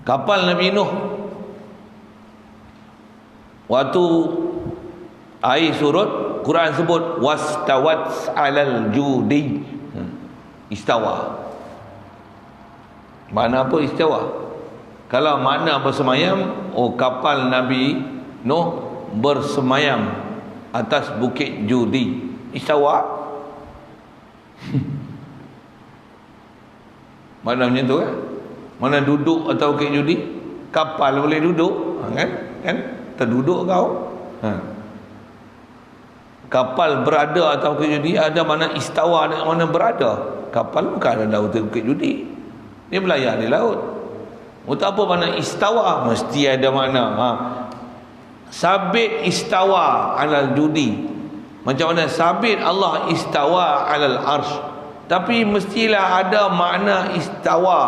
kapal Nabi Nuh waktu air surut, Quran sebut wastawat alal judi. Istawa. Mana apa istawa? Kalau makna bersemayam, kapal Nabi Nuh bersemayam atas bukit Judi. Istawa. Mana macam tu kan? Mana duduk atau bukit Judi? Kapal boleh duduk, kan? Terduduk kau. Kapal berada atau bukit Judi, ada mana istawa dengan mana berada. Kapal bukan ada laut bukit Judi. Dia berlayar di laut. Untuk apa mana istawa? Mesti ada makna. Sabit istawa alal judi. Macam mana sabit Allah istawa alal arsh. Tapi mestilah ada makna istawa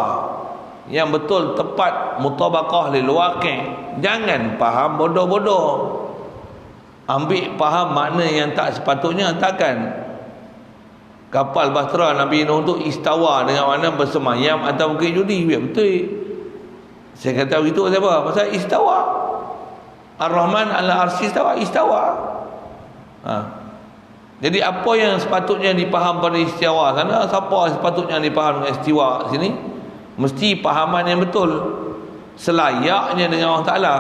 yang betul tepat, mutabaqah lil waqi'. Jangan faham bodoh-bodoh. Ambil faham makna yang tak sepatutnya, takkan. Kapal bahtera Nabi Nuh tu istawa dengan mana bersemayam atau bukit Judi. Ya betul. Saya kata begitu siapa? Pasal istawa. Ar-Rahman ala arsy istawa. Jadi apa yang sepatutnya dipaham pada istiwa sana, siapa sepatutnya dipaham dengan istiwa sini, mesti pahaman yang betul selayaknya dengan Allah Ta'ala.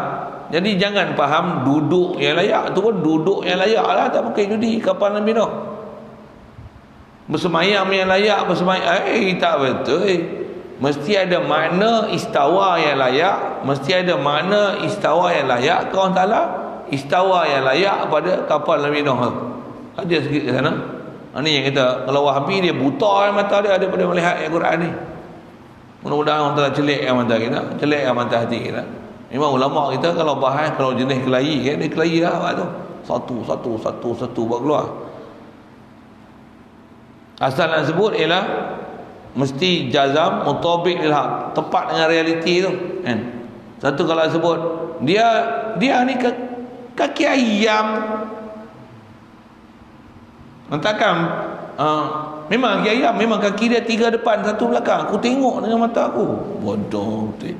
Jadi jangan faham duduk yang layak. Tu pun duduk yang layak lah, tak pakai Judi kapal Nabi Nuh. Bersemayam yang layak, bersemayam tak betul. Mesti ada makna istawa yang layak. Mesti ada makna istawa yang layak ke Allah Ta'ala. Istawa yang layak pada kapal Nabi Nuh. Ada sikit ke sana. Ini yang kita, kalau Wahabi dia buta mata dia daripada melihat Al-Quran ni. Mudah-mudahan orang tak celik mata kita, celik mata hati kita. Memang ulama kita kalau bahas, kalau jenis kelahi kan, dia kelahi lah apa tu. Satu buat keluar. Asal nak sebut ialah mesti jazam mutabiq lil haq, tepat dengan realiti tu kan. Satu kalau sebut dia ni kaki ayam. Mentakan memang kaki ayam, memang kaki dia 3 depan 1 belakang. Aku tengok dengan mata aku. Bodoh betul.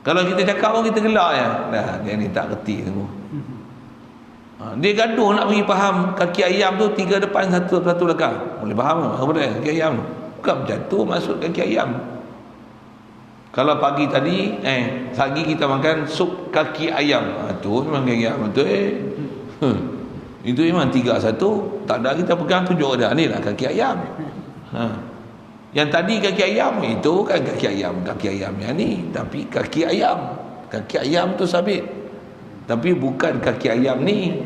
Kalau kita cakap pun kita gelak je. Dah dia ni tak reti semua. Dia gaduh nak bagi faham kaki ayam tu 3 depan 1 belakang. Boleh faham apa dia kaki ayam tu? Bukan macam tu maksud kaki ayam. Kalau pagi tadi pagi kita makan sup kaki ayam. Tu memang kaki ayam betul itu memang 3-1. Tak ada kita pegang tunjuk dah ni lah kaki ayam. Yang tadi kaki ayam itu kan kaki ayam yang ni, tapi kaki ayam tu sabit, tapi bukan kaki ayam ni.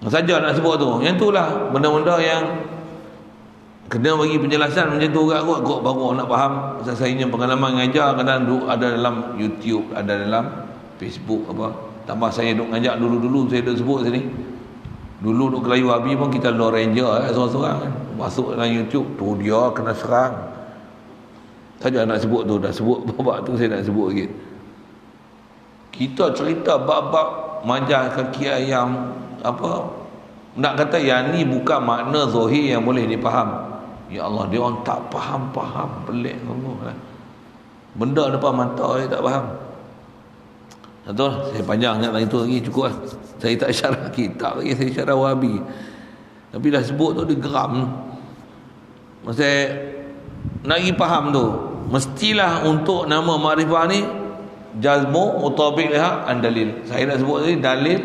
Saja nak sebut tu. Yang tu lah benda-benda yang kena bagi penjelasan macam tu agak baru nak faham. Saya punya pengalaman mengajar kadang ada dalam YouTube, ada dalam Facebook apa. Tambah saya duk ngajak dulu saya duk sebut sini. Dulu duk Kelayu Wahabi pun kita Lone Ranger seorang-seorang kan. Masuk dalam YouTube tu dia kena serang. Saja nak sebut tu, dah sebut babak tu saya nak sebut lagi. Kita cerita bab-bab majah kaki ayam apa, nak kata yang ni bukan makna zahir yang boleh dipaham. Ya Allah, dia orang tak faham pelik semua. Benda depan mata dia tak faham. Betul, saya panjang ingat itu lagi cukup lah. Saya tak syarah kitab lagi, saya syarah Wahabi. Tapi dah sebut tu dia geram. Masa nak pergi faham tu, mestilah untuk nama ma'rifah ni jazmu mutabiq liha an dalil. Saya nak sebut tadi dalil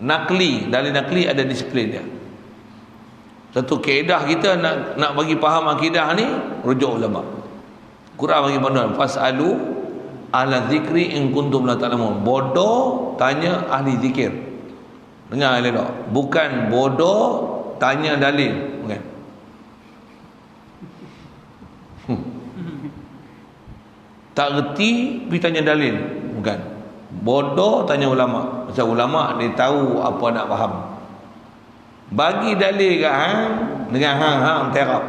nakli ada disiplin dia. Satu kaedah kita nak bagi faham akidah ni rujuk ulama. Quran bagi panduan fasalu ahla zikri in kuntum la ta'lamun. Bodoh tanya ahli zikir. Dengar elok, bukan bodoh tanya dalil, bukan. Tak reti pergi tanya dalil, bukan. Bodoh tanya ulama. Macam ulama dia tahu apa nak faham. Bagi dalil kat hang dengan hang terap.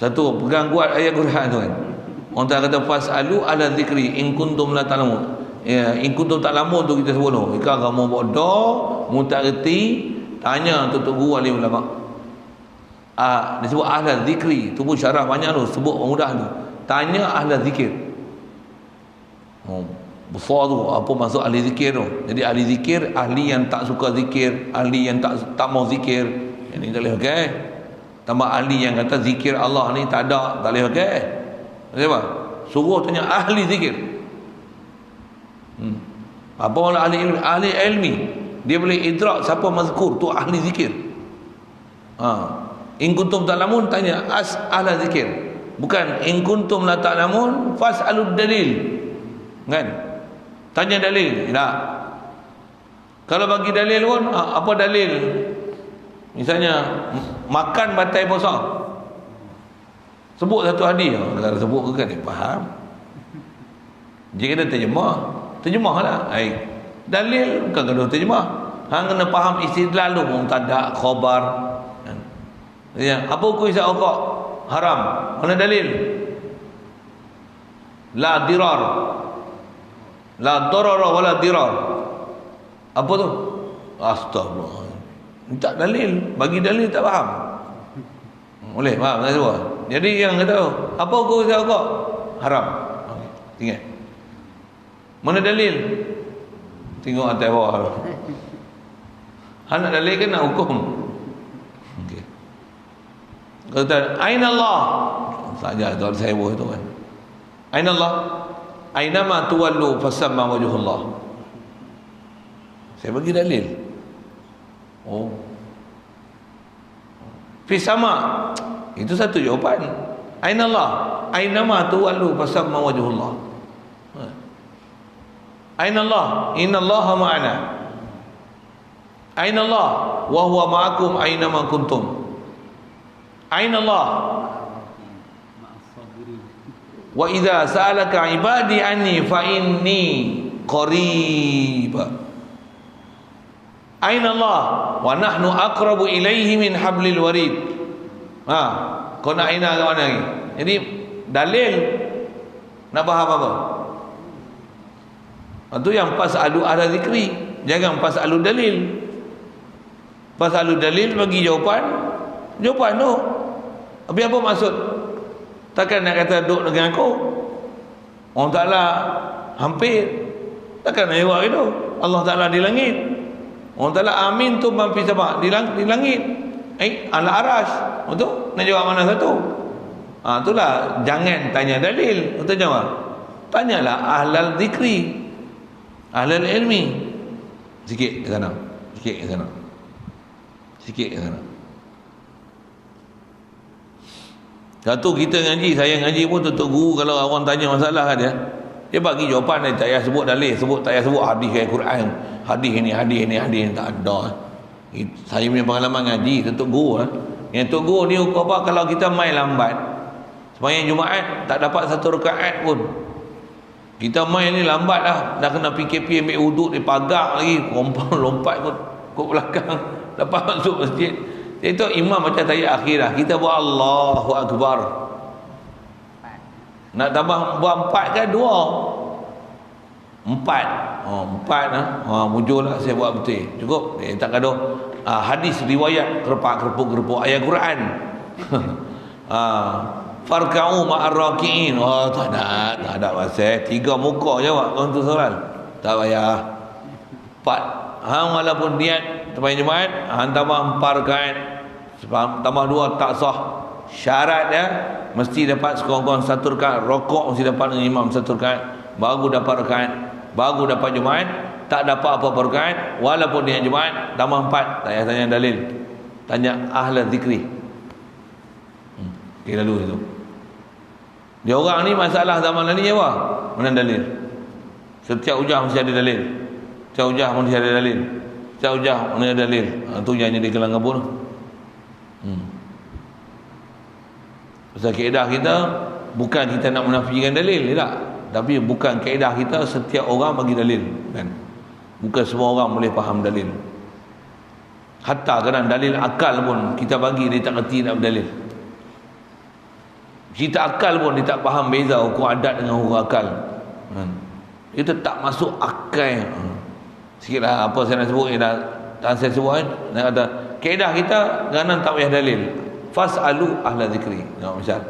Satu pegang kuat ayat Quran tu kan. Orang tak kata fasalu ala zikri in kuntum la ta'lamun. Ya, in kuntum ta'lamun tu kita sebut tu. Jika kamu bodoh, mu tak reti, tanya untuk guru alim ulama. Disebut ahla zikri, tu pun syarah banyak tu, sebut mudah tu. Tanya ahla zikir. Besar tu apa maksud ahli zikir tu. Jadi ahli zikir, ahli yang tak suka zikir, ahli yang tak mau zikir. Ini tak boleh okey. Tambah ahli yang kata zikir Allah ni tak ada, tak boleh okey. Apa? Suruh tanya ahli zikir. Apa orang ahli ilmi, dia boleh idrak siapa mazkur tu ahli zikir. In kuntum ta'lamun tanya ahla zikir. Bukan in kuntum la ta'lamun fas'alud dalil. Kan? Tanya dalil. Tak. Kalau bagi dalil pun apa dalil? Misalnya makan batai puasa. Sebut satu hadis. Kalau sebut ke kan dia faham. Jika dia terjemahlah. Dalil bukan kena terjemah. Hang kena faham istidlal tu, mubtada, khabar. Ya, apa hukum isap rokok? Haram. Mana dalil? La dirar. La darara wala dirar. Apa tu? Astagfirullah. Minta dalil, bagi dalil tak faham. Boleh faham tak semua? Jadi yang kata apa hukum isap rokok? Haram. Okey, tinggal. Mana dalil? Tengok atas bawah. Nak dalil kan nak hukum. Okey. Kata aina Allah. Saja tu saya buat tu kan. Aina Allah? Aina ma tuwallu fasamma wajhullah. Saya bagi dalil. Oh. Fi sama. Itu satu jawapan. Aina Allah? Aina ma tuwallu fasamma wajhullah. Aina Allah? Inna Allah ma'ana. Aina Allah? Wa huwa ma'akum aina ma kuntum. Aina Allah? Wa idza sa'alaka ibadi anni fa inni qarib. Aina Allah? Wa nahnu aqrabu ilaihi min hablil warid. Kau nak aina ke mana lagi? Jadi dalil nak faham apa? Itu yang pas'alu ahla zikri. Jangan pas'alu dalil. Pas'alu dalil bagi jawapan tu. Tapi apa maksud? Takkan nak kata duduk dengan aku? Allah Ta'ala hampir. Takkan nak jawab itu. Allah Ta'ala di langit. Allah Ta'ala amin tu mampi siapa? Di langit. Ala arash. Untuk nak jawab mana satu? Itulah. Jangan tanya dalil untuk jawab. Tanyalah ahlal zikri, ahlal ilmi. Sikit ke sana. Sikit ke sana. Satu kita ngaji, saya ngaji pun tutup guru kalau orang tanya masalah dia bagi jawapan. Dia tak payah sebut dalil, tak payah sebut hadis Al-Quran, hadis ini tak ada. Saya punya pengalaman ngaji tutup guru yang tutup guru ni ukur apa kalau kita main lambat sembahyang Jumaat tak dapat satu rakaat pun. Kita main ni lambat dah kena PKP ambil wuduk di pagar lagi, kompang lompat ke belakang dapat masuk masjid. Itu imam macam tayat akhirah, kita buat Allahu Akbar. Nak tambah buat 4 ke 2? 4. 4 mujur lah saya buat betul. Cukup. Tak gaduh. Hadis riwayat kerepuk ayat Quran. Farka'u ma'ar raki'in. Tak ada pasal 3 muka jawab untuk soalan. Tak payah 4. Walaupun niat terbaik Jumaat, tambah 4 rakaat, tambah 2 tak sah. Syarat dia mesti dapat sekurang-kurang 1 rakaat. Rokok mesti dapat dengan imam 1 rakaat, baru dapat rakaat, baru dapat Jumaat. Tak dapat apa-apa rakaat walaupun dia Jumaat, tambah 4. Tak payah tanya dalil, tanya ahla zikri. Lalu itu dia orang ni masalah zaman ni apa? Mana dalil? Setiap hujah mesti ada dalil. Setiap hujah mesti ada dalil. Setiap hujah mana ada dalil. Itu yang jadi kelang kabut. Pasal kaedah kita bukan kita nak menafikan dalil, tak. Tapi bukan kaedah kita setiap orang bagi dalil, kan. Bukan semua orang boleh faham dalil. Hatta kadang dalil akal pun kita bagi dia tak kerti nak berdalil. Kita akal pun dia tak faham beza hukum adat dengan hukum akal. Itu tak masuk akal. Sikitlah apa saya nak sebut tak saya sebut nak kata kaedah kita kerana tak payah dalil. Fas'alu ahla zikri. Misal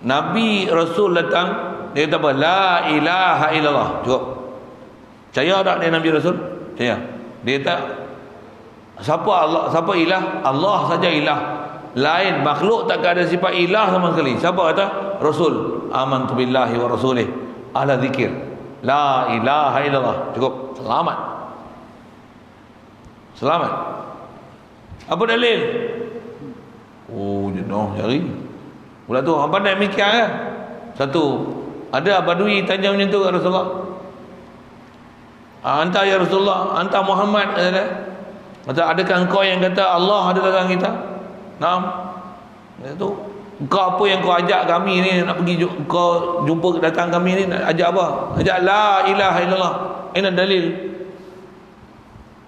Nabi Rasul datang, dia kata apa? La ilaha illallah. Cukup. Percaya tak dia Nabi Rasul? Percaya. Dia kata siapa Allah, siapa ilah? Allah saja ilah. Lain makhluk tak ada sifat ilah sama sekali. Siapa kata? Rasul. Amantu billahi wa rasulih. Ahla zikir. La ilaha illallah. Cukup. Selamat. Selamat. Apa dalil? Jenuh cari. Pula tu orang pandai mikir kan. Satu, ada badui tanya macam tu kat Rasulullah. Anta ya Rasulullah, anta Muhammad kata, adakah engkau yang kata Allah ada dalam kita? Naam. Itu engkau apa yang kau ajak kami ni nak pergi, kau jumpa datang kami ni nak ajak apa? Ajak la ilaha illallah. Ini dalil.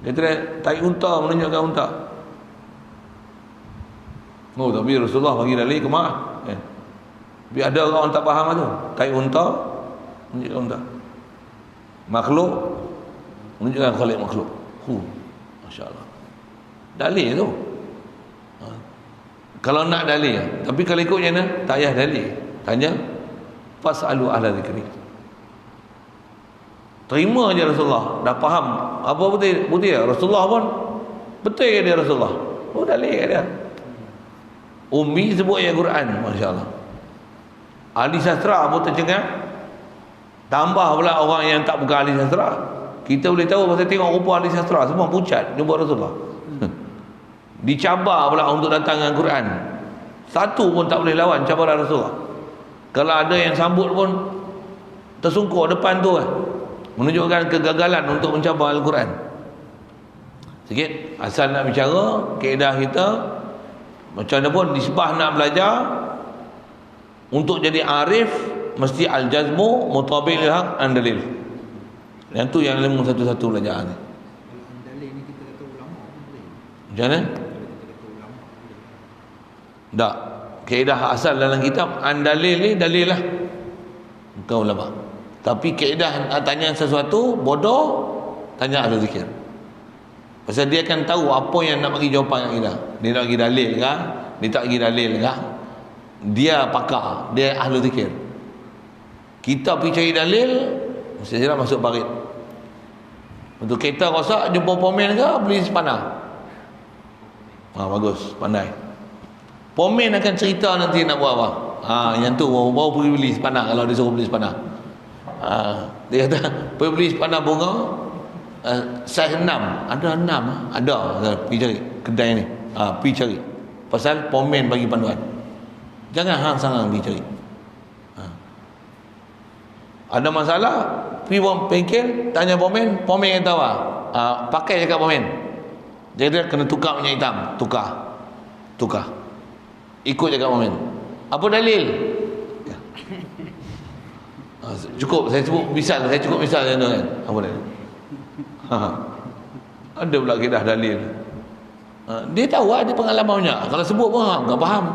Dia tarik unta, menunjukkan unta. Tapi Rasulullah bagi dalil ke mana? Tapi ada orang tak faham tu. Tarik unta, menunjukkan unta. Makhluk menunjukkan khalik makhluk. Masya-Allah. Dalil tu. Kalau nak dalil, tapi kalau ikut macam mana? Tak payah dalil. Tanya fasalu ahla zikri. Terima je Rasulullah. Dah faham apa betul? Betul Rasulullah pun betul ke dia Rasulullah? Dalil ke dia. Ummi sebut ayat Quran, masya-Allah. Ahli sastra pun tercengang. Tambah pula orang yang tak bukan ahli sastra. Kita boleh tahu pasal tengok rupa ahli sastra semua pucat jumpa Rasulullah. Dicabar pula untuk datang dengan Quran. Satu pun tak boleh lawan cabaran Rasulullah. Kalau ada yang sambut pun tersungkur depan tu kan. menunjukkan kegagalan untuk mencapai Al-Quran. Sikit asal nak bicara kaedah kita, macam mana pun nisbah nak belajar, untuk jadi arif mesti al-jazmu mutabi' lil haq an dalil. Yang tu yang ilmu satu-satu belajar ni. Dalil ni kita kata ulama pun boleh. Macam mana? Tak. Kaedah asal dalam kitab an dalil ni dalil lah, bukan ulama. Tapi kaedah nak tanya sesuatu bodoh, tanya ahli zikir. Pasal dia akan tahu apa yang nak bagi jawapan yang kita. Dia nak bagi dalil kah? Dia tak bagi dalil kah? Dia pakar, dia ahli zikir. Kita pergi cari dalil, mesti silap masuk parit. Untuk kereta rosak, jumpa pomen ke, beli sepanah. Bagus, pandai. Pomen akan cerita nanti nak buat apa. Yang tu baru pergi beli sepanah kalau dia suruh beli sepanah. Dia kata, pergi beli sepanah bunga, saiz 6. Ada 6? Ada. Pergi cari kedai ni. Pergi cari. Pasal pomen bagi panduan. Jangan hang-sangang pergi cari. Ada masalah, pergi bengkel, tanya pomen kata apa? Pakai cakap pomen. Jadi kena tukar minyak hitam. Tukar. Ikut cakap pomen. Apa dalil? Cukup, saya cukup misal macam tu kan. Apa dalil? Ada pula kaedah dalil. Dia tahu lah, dia pengalaman banyak. Kalau sebut pun tak faham.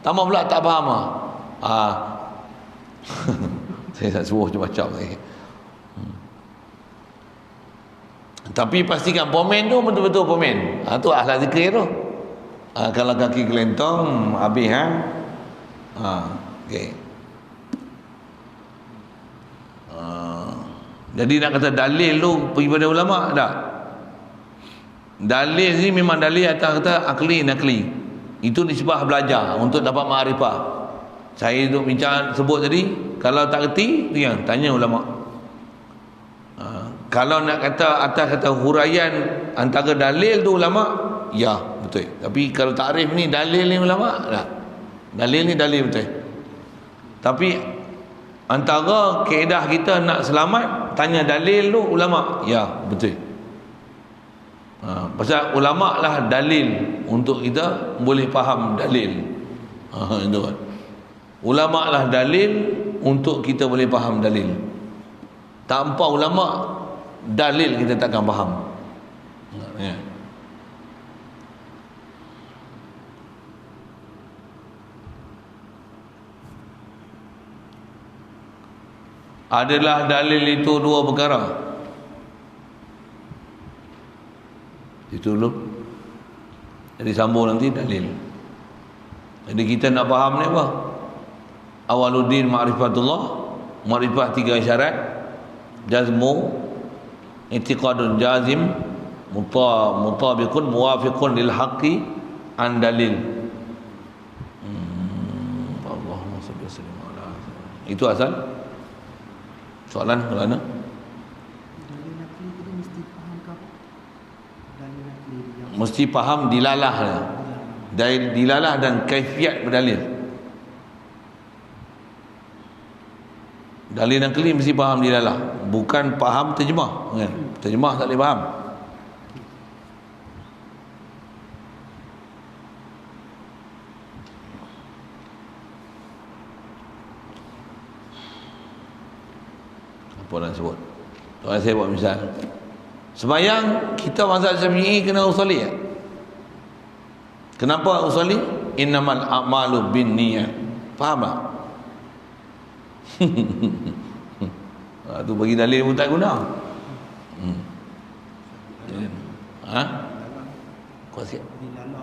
Tambah pula tak faham lah. Saya tak suruh macam lagi. Tapi pastikan pomen tu betul-betul pomen. Tu ahli zikir tu. Kalau kaki kelentong habis okey. Jadi nak kata dalil tu pergi pada ulama tak? Dalil ni memang dalil atas kata akli nakli. Itu nisbah belajar untuk dapat makrifah. Saya duk bincang sebut tadi, kalau tak reti tanya ulama. Kalau nak kata atas kata huraian antara dalil tu ulama, ya betul. Tapi kalau takrif ni dalil ni ulama, tak. Dalil ni dalil betul. Tapi antara kaedah kita nak selamat, tanya dalil tu ulama, ya betul. Pasal ulama lah dalil untuk kita boleh faham dalil. Itu kan. Ulama lah dalil untuk kita boleh faham dalil. Tanpa ulama, dalil kita takkan faham. Ya. Adalah dalil itu dua perkara. Itu dulu. Jadi sambung nanti dalil. Jadi kita nak faham ni apa? Awaluddin ma'rifatullah, ma'rifah 3 syarat. Jazmu, i'tiqadun jazim, mutabiqun muwafiqun lil haqqi an dalil. Allahumma shalli wa sallim ala. Itu asal. Soalan mana? Mesti faham dilalah dia. Dari dilalah dan kaifiat berdalil. Dalil nakli mesti faham dilalah, bukan faham terjemah kan? Terjemah tak boleh faham. Apa nak sebut? Tuan saya buat misal. Sembayang kita mazhab Syafi'i kena usolli ya? Kenapa usolli? Innamal a'malu binniyat. Faham tak? Tu bagi dalil pun tak guna.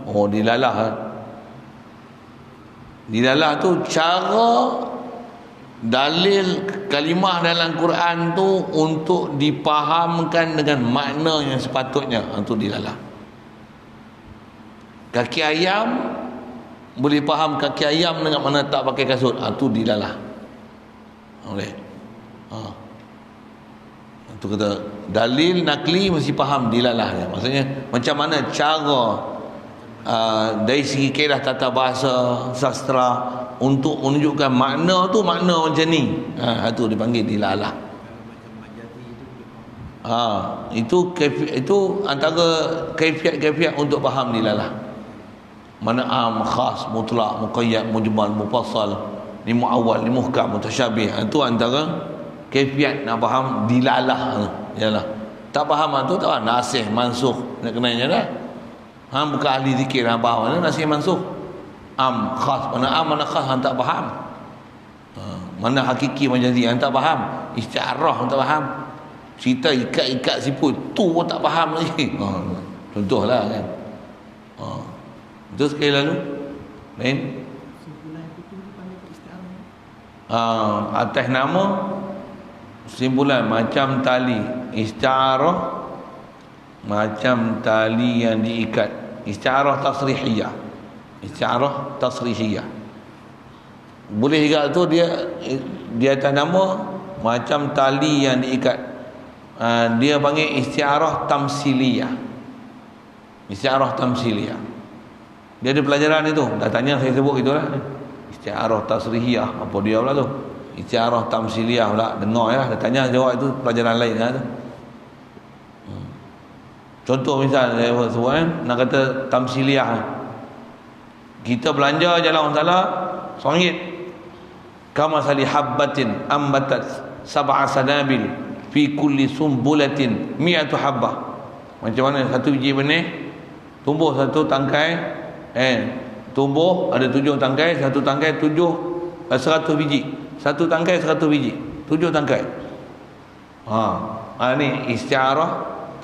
Oh, dilalah. Dilalah tu cara dalil kalimah dalam Quran tu untuk dipahamkan dengan makna yang sepatutnya. Itu dilalah. Kaki ayam boleh faham kaki ayam dengan mana tak pakai kasut. Itu dilalah. Boleh. Itu kata dalil nakli mesti faham dilalahnya. Maksudnya macam mana cara dari segi kaedah tata bahasa sastra untuk menunjukkan makna tu makna macam ni. Itu dipanggil dilalah. Itu itu antara kaifiat-kaifiat untuk faham dilalah. Mana am, khas, mutlak, muqayyad, mujmal, mufassal, ni muawwal, ni muhkam, mutasyabih. Itu antara kaifiat nak faham dilalah. Yalah. Tak faham tu tak faham nasih, mansukh, nak kenanya dah. Hang bukan ahli zikir, hang faham mana nasih, mansukh. Am, khas, mana am, mana khas, hang tak faham. Mana hakiki, majazi, hang tak faham. Isti'arah, hang tak faham. Cerita ikat-ikat siput tu pun tak faham lagi. Contohlah kan. Betul sekali lalu. Lain. Simpulan itu panggil isti'arah. Atas nama simpulan macam tali isti'arah, macam tali yang diikat. Isti'arah tasrihiyah. Isti'arah tasrihiyah. Boleh juga tu dia atas nama macam tali yang diikat. Dia panggil isti'arah tamsiliyah. Isti'arah tamsiliyah. Dia ada pelajaran itu. Dah tanya saya sebut itulah. Isti'arah tasrihiyah. Apa dia pula tu? Isti'arah tamsiliyah pula. Dengar ya. Dah tanya jawab itu pelajaran lain kan tu. Contoh misal saya sebut nak kata tamsiliyah. Kita belanja jalan Allah Taala RM1. Kama sali habbatin ambatat sab'a sanabil fi kulli sumbulatin mi'atu habbah. Macam mana satu biji benih tumbuh satu tangkai, tumbuh ada 7 tangkai, satu tangkai 100 biji. Satu tangkai 100 biji, 7 tangkai. Ni isti'arah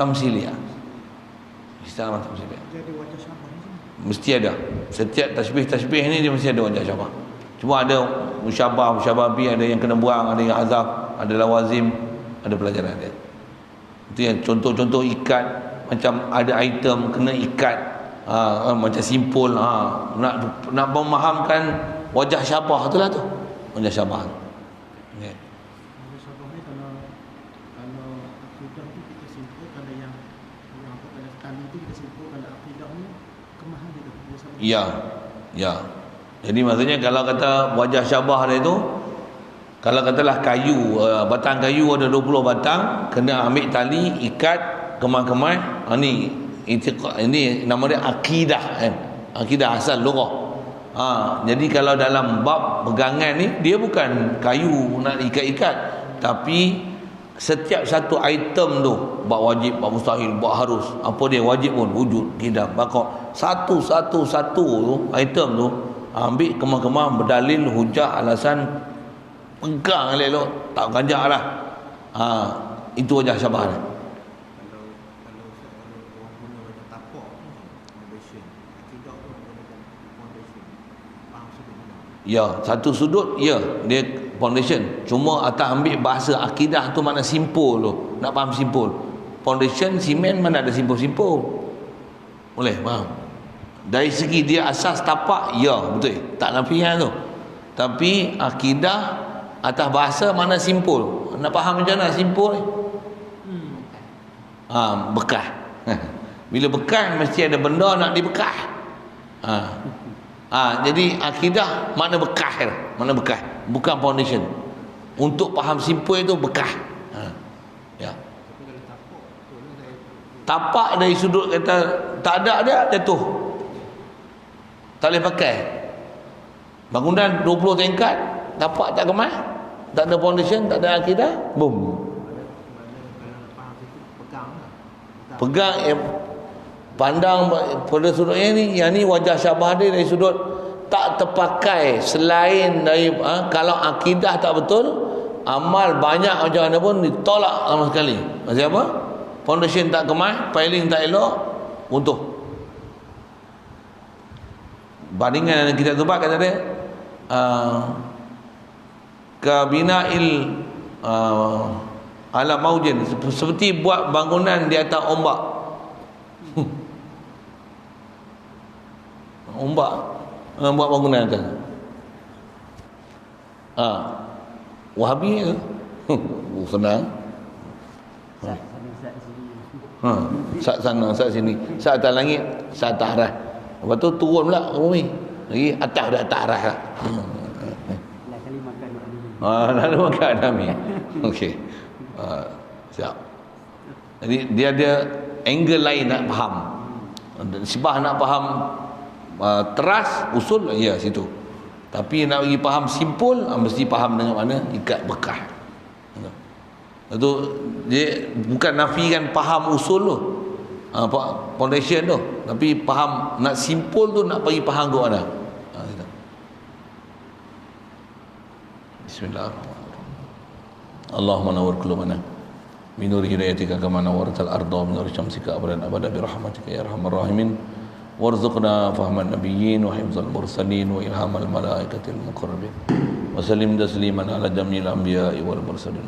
tamsiliyah. Isti'arah tamsiliyah. Jadi wajah syabah ni Mesti ada. Setiap tasbih ni dia mesti ada wajah syabah. Cuma ada musyabah bi, ada yang kena buang, ada yang azaf, ada lawazim, ada pelajaran dia. Itu yang contoh-contoh ikat, macam ada item kena ikat, macam simpul, nak memahamkan wajah syabah itulah tu. Wajah syabah. Okay. wajah syabah ni kalau akidah tu kita simpulkan, kalau yang apa, kalau tali tu kita simpulkan, kalau akidah ni kemahan dia tu. Ya. Jadi maksudnya kalau kata wajah syabah dia tu, kalau katalah kayu, batang kayu ada 20 batang, kena ambil tali, ikat, kemah-kemah. Ini nama dia akidah kan. Akidah asal lughah. Jadi kalau dalam bab pegangan ni, dia bukan kayu nak ikat-ikat, tapi setiap satu item tu, bab wajib, bab mustahil, bab harus, apa dia wajib pun wujud, kidah, bakar, satu tu item tu ambil kemah-kemah, berdalil, hujah, alasan, pegang elok, tak ganjak lah. Itu wajah syabah ni. Kalau orang guna wajah tapak foundation, akidah tu menggunakan foundation. Faham sebenarnya? Ya, satu sudut ya, dia foundation. Cuma atas ambil bahasa akidah tu mana simpul tu. Nak faham simpul. Foundation simen mana ada simpul-simpul. Boleh faham? Dari segi dia asas tapak, ya betul. Tak nafian tu. Tapi akidah atas bahasa mana simpul. Nak faham macam mana simpul? Bekah. Bila bekah mesti ada benda nak dibekah. Jadi akidah mana bekah, mana bekah, bukan foundation. Untuk faham simpul itu bekah. Ya. Tapak dari sudut kata tak ada dia jatuh. Tak boleh pakai. Bangunan 20 tingkat, tapak tak kemas, tak ada foundation, tak ada akidah, boom. Pegang, pandang pada sudut yang ni wajah syabah dia dari sudut tak terpakai. Selain dari kalau akidah tak betul, amal banyak macam mana pun ditolak sama sekali. Maksud apa? Foundation tak kemas, piling tak elok, runtuh. Bandingan kita tempat kata dia kabina'il ala maujin, seperti buat bangunan di atas ombak. Ombak buat bangunan atas. Wahabi ke? Senang. Sat sana, sat sini, sat atas langit, sat atas arah. Lepas tu turun pula ke bumi. Lagi atas dah atas arah lah. Lalu makan Nabi. Okey. Siap. Jadi dia ada angle lain nak faham. Sibah nak faham teras usul, ya situ. Tapi nak bagi faham simpul, mesti faham dengan mana ikat bekah. Itu dia bukan nafikan faham usul tu, foundation tu, tapi faham nak simpul tu, nak bagi faham ke mana. Bismillahirrahmanirrahim. Allahumma nawwir qulubana min nur hidayatika kama nawwartal arda min nur syamsika abadan abada bi rahmatika ya arhamar rahimin. Warzuqna fahman nabiyyin wa hifzal mursalin wa ilhamal malaikatil muqarrabin. Wa sallim tasliman ala jamil anbiya'i wal mursalin.